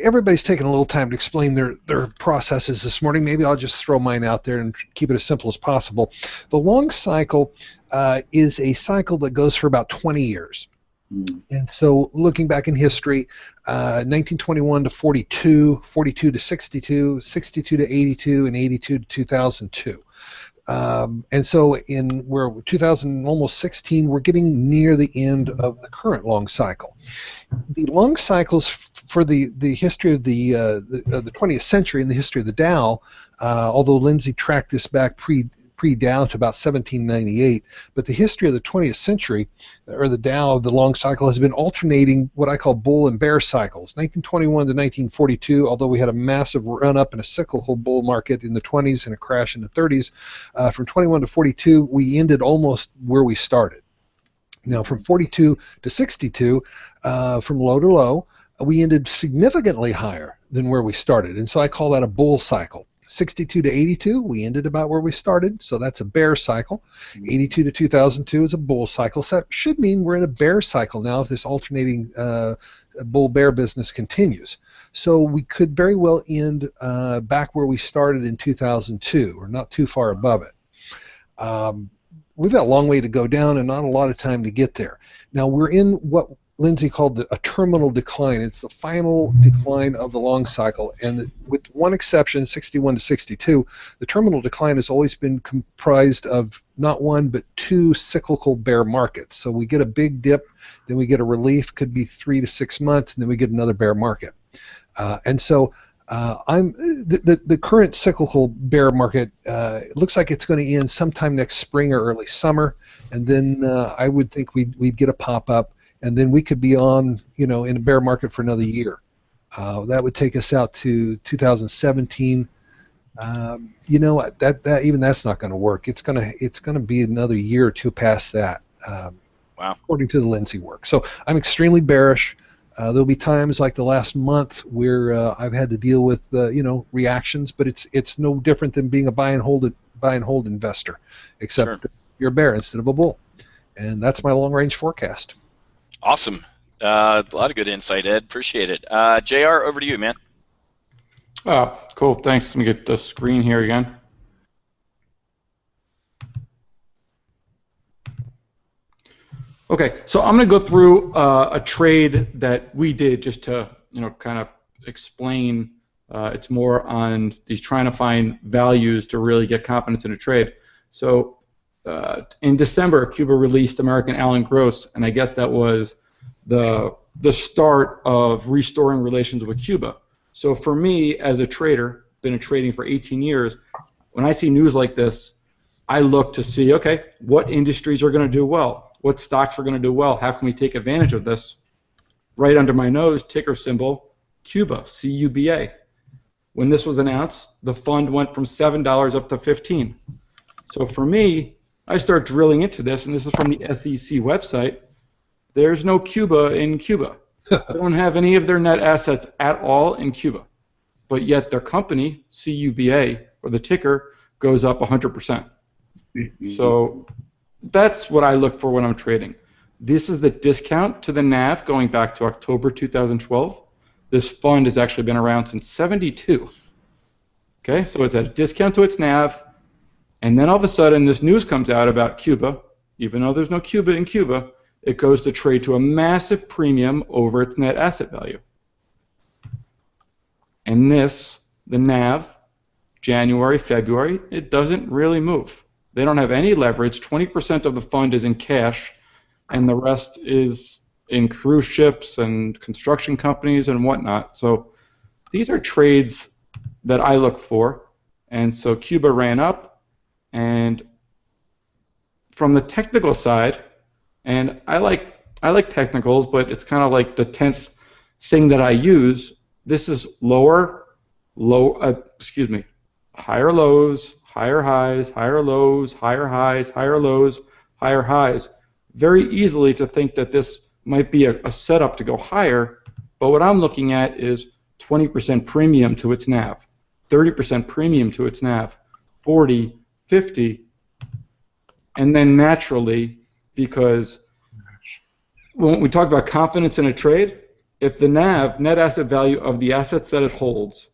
everybody's taken a little time to explain their processes this morning. Maybe I'll just throw mine out there and keep it as simple as possible. The long cycle is a cycle that goes for about 20 years. And so looking back in history, 1921 to 42, 42 to 62, 62 to 82, and 82 to 2002. And so we're 2000, almost 16, we're getting near the end of the current long cycle. The long cycles for the history of the 20th century and the history of the Dow, although Lindsay tracked this back pre-Dow to about 1798, but the history of the 20th century, or the Dow, the long cycle, has been alternating what I call bull and bear cycles. 1921 to 1942, although we had a massive run-up in a cyclical bull market in the 20s and a crash in the 30s, from 21 to 42, we ended almost where we started. Now, from 42 to 62, from low to low, we ended significantly higher than where we started, and so I call that a bull cycle. 62 to 82, we ended about where we started, so that's a bear cycle. 82 to 2002 is a bull cycle, so that should mean we're in a bear cycle now if this alternating bull-bear business continues. So we could very well end back where we started in 2002, or not too far above it. We've got a long way to go down and not a lot of time to get there. Now we're in what Lindsay called a terminal decline. It's the final decline of the long cycle, and with one exception, 61 to 62, the terminal decline has always been comprised of not one but two cyclical bear markets. So we get a big dip, then we get a relief, could be 3 to 6 months, and then we get another bear market. And so the current cyclical bear market looks like it's going to end sometime next spring or early summer, and then I would think we'd get a pop-up, and then we could be on, in a bear market for another year. That would take us out to 2017. That even that's not going to work. It's gonna be another year or two past that. Wow. According to the Lindsay work. So I'm extremely bearish. There'll be times like the last month where I've had to deal with reactions, but it's no different than being a buy and hold investor, except Sure. you're a bear instead of a bull, and that's my long range forecast. Awesome. A lot of good insight, Ed. Appreciate it. JR, over to you, man. Cool. Thanks. Let me get the screen here again. Okay, so I'm going to go through a trade that we did just to, kind of explain. It's more on these trying to find values to really get confidence in a trade. So in December, Cuba released American Allen Gross, and I guess that was the start of restoring relations with Cuba. So for me, as a trader, been in trading for 18 years, when I see news like this, I look to see, okay, what industries are going to do well? What stocks are going to do well? How can we take advantage of this? Right under my nose, ticker symbol, Cuba, CUBA. When this was announced, the fund went from $7 up to $15. So for me, I start drilling into this, and this is from the SEC website. There's no Cuba in Cuba. They don't have any of their net assets at all in Cuba. But yet their company, CUBA, or the ticker, goes up 100%. So that's what I look for when I'm trading. This is the discount to the NAV going back to October 2012. This fund has actually been around since '72. Okay, so it's at a discount to its NAV, and then all of a sudden this news comes out about Cuba. Even though there's no Cuba in Cuba, it goes to trade to a massive premium over its net asset value. And this, the NAV, January, February, it doesn't really move. They don't have any leverage. 20% of the fund is in cash, and the rest is in cruise ships and construction companies and whatnot. So these are trades that I look for. And so Cuba ran up, and from the technical side, and I like technicals, but it's kind of like the 10th thing that I use. This is higher lows, higher highs, higher lows, higher highs, higher lows, higher highs. Very easily to think that this might be a setup to go higher, but what I'm looking at is 20% premium to its NAV, 30% premium to its NAV, 40, 50, and then naturally, because when we talk about confidence in a trade, if the NAV, net asset value of the assets that it holds,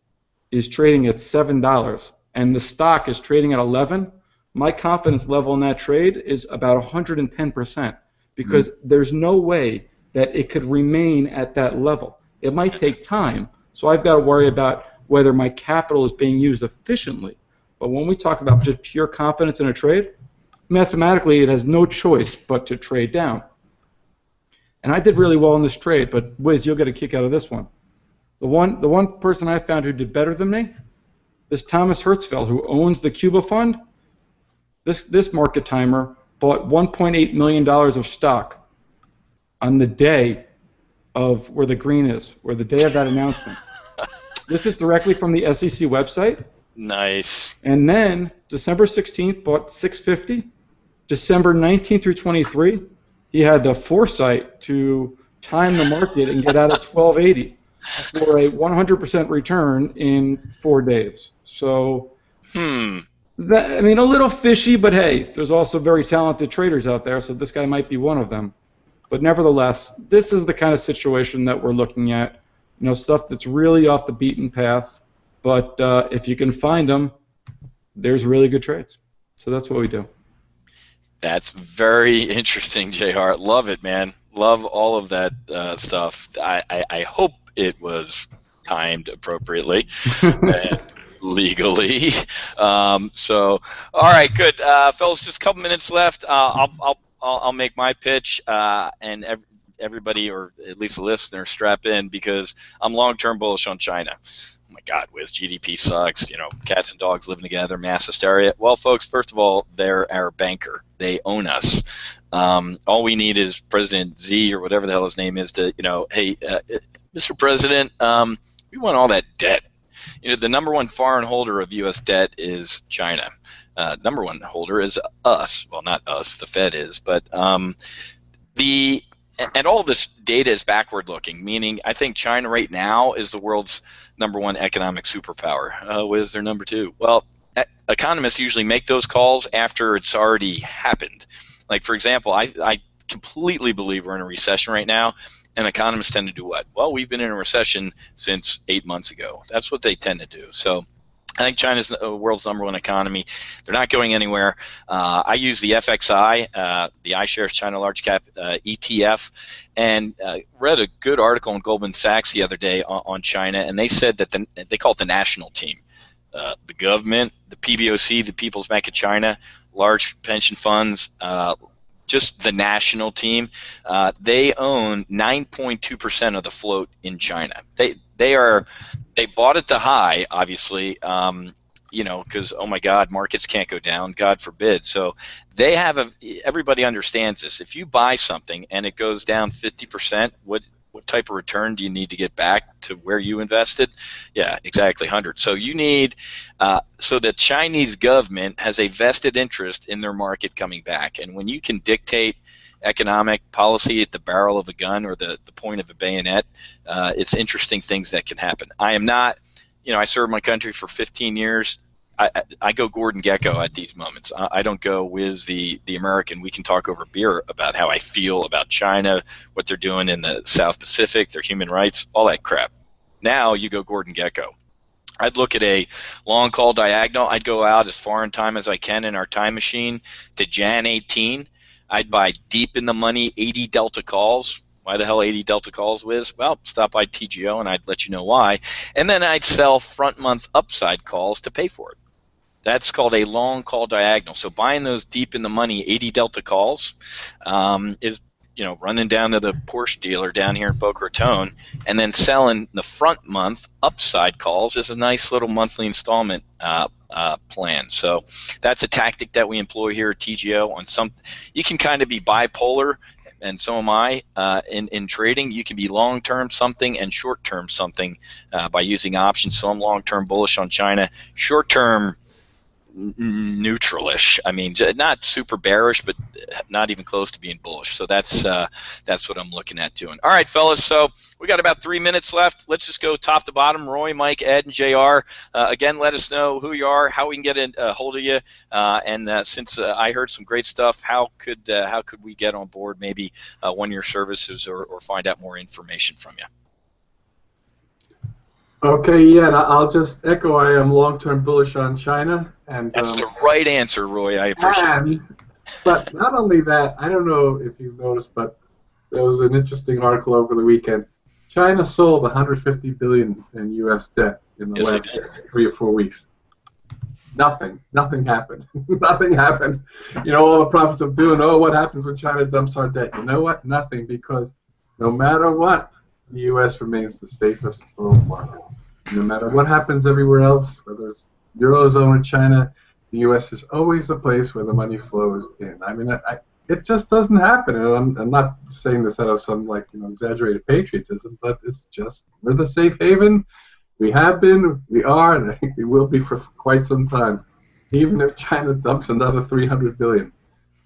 is trading at $7, and the stock is trading at 11, my confidence level in that trade is about 110%, because there's no way that it could remain at that level. It might take time, so I've got to worry about whether my capital is being used efficiently. But when we talk about just pure confidence in a trade, mathematically it has no choice but to trade down. And I did really well in this trade, but Wiz, you'll get a kick out of this one. The one person I found who did better than me, this Thomas Hertzfeld, who owns the Cuba fund. This market timer bought $1.8 million of stock on the day of where the green is, or the day of that announcement. This is directly from the SEC website. Nice. And then December 16th bought 650. December 19th through 23, he had the foresight to time the market and get out at 1280 for a 100% return in 4 days. So, a little fishy, but hey, there's also very talented traders out there, so this guy might be one of them. But nevertheless, this is the kind of situation that we're looking at. Stuff that's really off the beaten path, but if you can find them, there's really good trades. So that's what we do. That's very interesting, JR. Love it, man. Love all of that stuff. I hope it was timed appropriately and legally. So, all right, good, fellas. Just a couple minutes left. I'll make my pitch, and everybody, or at least the listener, strap in because I'm long-term bullish on China. Oh my God, Wiz, GDP sucks. You know, cats and dogs living together, mass hysteria. Well, folks, first of all, they're our banker. They own us. All we need is President Z or whatever the hell his name is to, hey, Mr. President, we want all that debt. The number one foreign holder of U.S. debt is China. Number one holder is us. Well, not us. The Fed is, but and all this data is backward looking, meaning I think China right now is the world's number one economic superpower. Wiz, they're number two. Well, economists usually make those calls after it's already happened. Like, for example, I completely believe we're in a recession right now, and economists tend to do what? Well, we've been in a recession since 8 months ago. That's what they tend to do. So I think China's the world's number one economy. They're not going anywhere. I use the FXI, the iShares China Large Cap ETF, and read a good article on Goldman Sachs the other day on China, and they said that they call it the national team. The government, the PBOC, the People's Bank of China, large pension funds, just the national team, they own 9.2% of the float in China. They bought at the high, obviously, because, oh my God, markets can't go down, God forbid. So they have everybody understands this. If you buy something and it goes down 50%, what type of return do you need to get back to where you invested? Yeah, exactly, 100. So you need, so the Chinese government has a vested interest in their market coming back. And when you can dictate economic policy at the barrel of a gun or the point of a bayonet, it's interesting things that can happen. I am not, I served my country for 15 years. I go Gordon Gekko at these moments. I don't go Wiz the American. We can talk over beer about how I feel about China, what they're doing in the South Pacific, their human rights, all that crap. Now you go Gordon Gekko. I'd look at a long call diagonal. I'd go out as far in time as I can in our time machine to Jan 18. I'd buy deep in the money 80 delta calls. Why the hell 80 delta calls, Wiz? Well, stop by TGO and I'd let you know why. And then I'd sell front month upside calls to pay for it. That's called a long call diagonal. So buying those deep in the money 80 delta calls is, running down to the Porsche dealer down here in Boca Raton and then selling the front month upside calls is a nice little monthly installment plan. So that's a tactic that we employ here at TGO. You can kind of be bipolar, and so am I in trading. You can be long-term something and short-term something by using options. So I'm long-term bullish on China, short-term neutralish. I mean, not super bearish, but not even close to being bullish. So that's what I'm looking at doing. All right, fellas. So we got about 3 minutes left. Let's just go top to bottom. Roy, Mike, Ed, and JR. Again, let us know who you are, how we can get a hold of you, and since I heard some great stuff, how could we get on board? Maybe one of your services or find out more information from you. Okay, yeah, and I'll just echo I am long-term bullish on China. And that's the right answer, Roy. I appreciate it. But not only that, I don't know if you've noticed, but there was an interesting article over the weekend. China sold $150 billion in U.S. debt in the last 3 or 4 weeks. Nothing happened. Nothing happened. All the prophets of doom, what happens when China dumps our debt? You know what? Nothing, because no matter what, the U.S. remains the safest world market. No matter what happens everywhere else, whether it's Eurozone or China, the U.S. is always the place where the money flows in. I mean, it just doesn't happen. And I'm not saying this out of some exaggerated patriotism, but it's just we're the safe haven. We have been, we are, and I think we will be for quite some time, even if China dumps another $300 billion.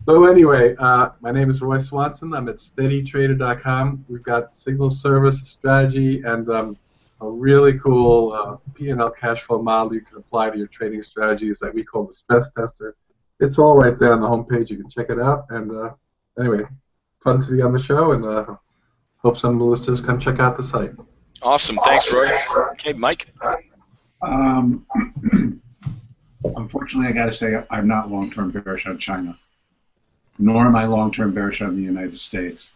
So anyway, my name is Roy Swanson. I'm at SteadyTrader.com. We've got signal service, strategy, and a really cool P&L cash flow model you can apply to your trading strategies that we call the stress tester. It's all right there on the homepage. You can check it out. And anyway, fun to be on the show, and hope some of the listeners come check out the site. Awesome. Thanks, Roy. Okay, Mike. Unfortunately, I got to say I'm not long-term bearish on China, nor am I long-term bearish on the United States.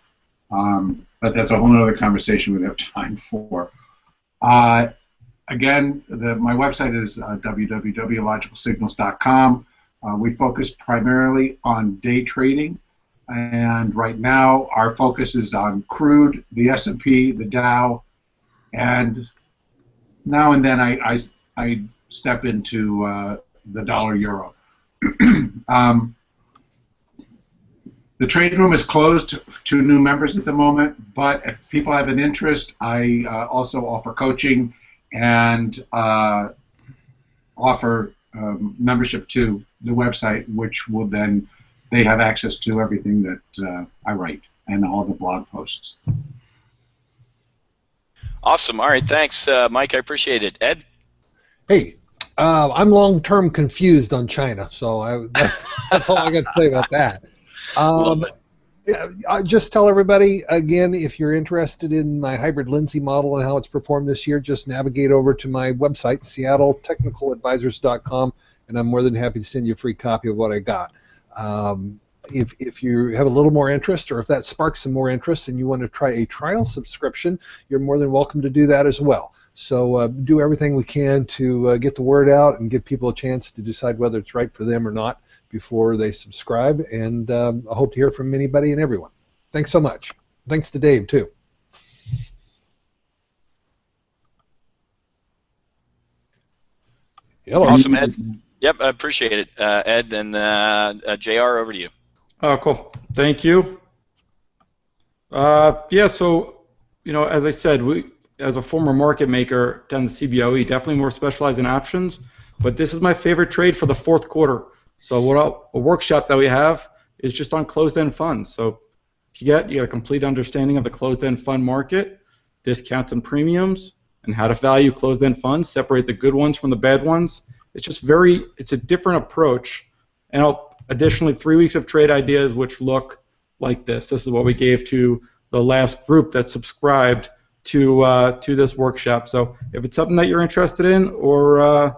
But that's a whole other conversation we don't have time for. Again, my website is www.logicalsignals.com. We focus primarily on day trading, and right now our focus is on crude, the S&P, the Dow, and now and then I step into the dollar-euro. The trade room is closed to new members at the moment, but if people have an interest, I also offer coaching and offer membership to the website, which will then they have access to everything that I write and all the blog posts. Awesome. All right. Thanks, Mike. I appreciate it. Ed? Hey, I'm long-term confused on China, so that's all I got to say about that. Love it. I just tell everybody, again, if you're interested in my hybrid Lindsay model and how it's performed this year, just navigate over to my website, SeattleTechnicalAdvisors.com, and I'm more than happy to send you a free copy of what I got. If you have a little more interest, or if that sparks some more interest and you want to try a trial subscription, you're more than welcome to do that as well. So do everything we can to get the word out and give people a chance to decide whether it's right for them or not before they subscribe, and I hope to hear from anybody and everyone. Thanks so much. Thanks to Dave, too. Hello. Awesome, Ed. Yep, I appreciate it, Ed, and JR, over to you. Oh, cool. Thank you. Yeah, so, as I said, as a former market maker down the CBOE, definitely more specialized in options, but this is my favorite trade for the fourth quarter. So a workshop that we have is just on closed-end funds. So you get a complete understanding of the closed-end fund market, discounts and premiums, and how to value closed-end funds, separate the good ones from the bad ones. It's just it's a different approach. And additionally, 3 weeks of trade ideas which look like this. This is what we gave to the last group that subscribed to this workshop. So if it's something that you're interested in, or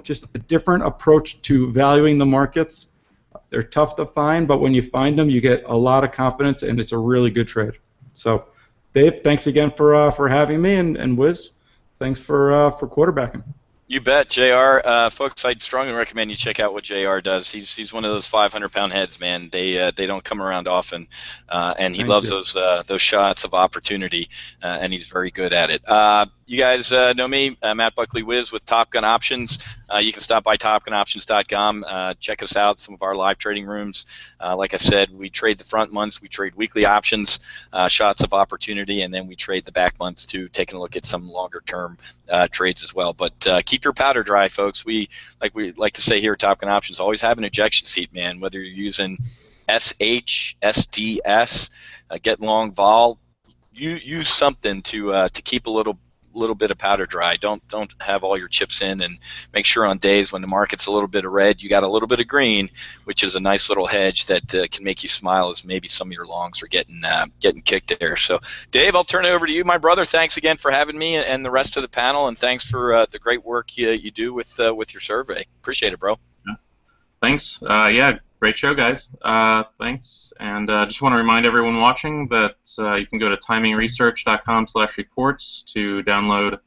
just a different approach to valuing the markets. They're tough to find, but when you find them, you get a lot of confidence, and it's a really good trade. So, Dave, thanks again for having me, and Wiz, thanks for quarterbacking. You bet, JR. Folks, I'd strongly recommend you check out what JR does. He's one of those 500-pound heads, man. They don't come around often, and he loves those shots of opportunity, and he's very good at it. You guys know me, Matt Buckley Wiz with Top Gun Options. You can stop by topgunoptions.com. Check us out, some of our live trading rooms. Like I said, we trade the front months, we trade weekly options, shots of opportunity, and then we trade the back months too, taking a look at some longer-term trades as well. But keep your powder dry, folks. We like to say here at Top Gun Options, always have an ejection seat, man. Whether you're using SH, SDS, get long vol, you use something to keep a little bit of powder dry. Don't have all your chips in, and make sure on days when the market's a little bit of red, you got a little bit of green, which is a nice little hedge that can make you smile as maybe some of your longs are getting kicked there. So, Dave, I'll turn it over to you, my brother. Thanks again for having me and the rest of the panel, and thanks for the great work you do with your survey. Appreciate it, bro. Yeah. Thanks. Yeah, great show, guys. Thanks. And just want to remind everyone watching that you can go to TimingResearch.com/reports to download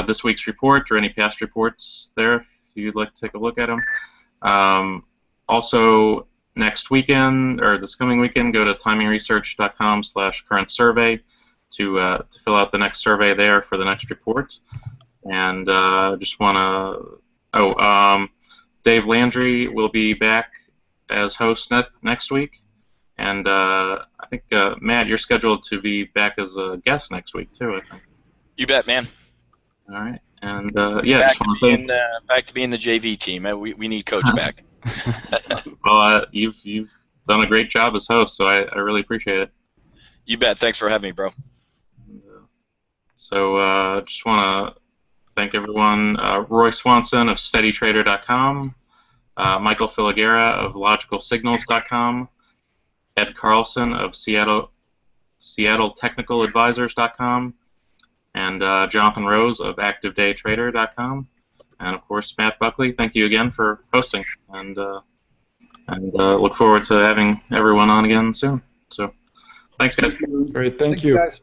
this week's report or any past reports there if you'd like to take a look at them. Also, next weekend, or this coming weekend, go to TimingResearch.com/current survey to fill out the next survey there for the next report. And just want to... Dave Landry will be back as host next week, and I think Matt, you're scheduled to be back as a guest next week too, I think. You bet, man. All right, and yeah, back to being the JV team. We need Coach back. Well, you've done a great job as host, so I really appreciate it. You bet. Thanks for having me, bro. And, so just want to thank everyone. Roy Swanson of SteadyTrader.com, Michael Filighera of LogicalSignals.com, Ed Carlson of SeattleTechnicalAdvisors.com, and Jonathan Rose of ActiveDayTrader.com, and of course Matt Buckley. Thank you again for hosting, and look forward to having everyone on again soon. So Thanks, guys. Great, thank you you. guys.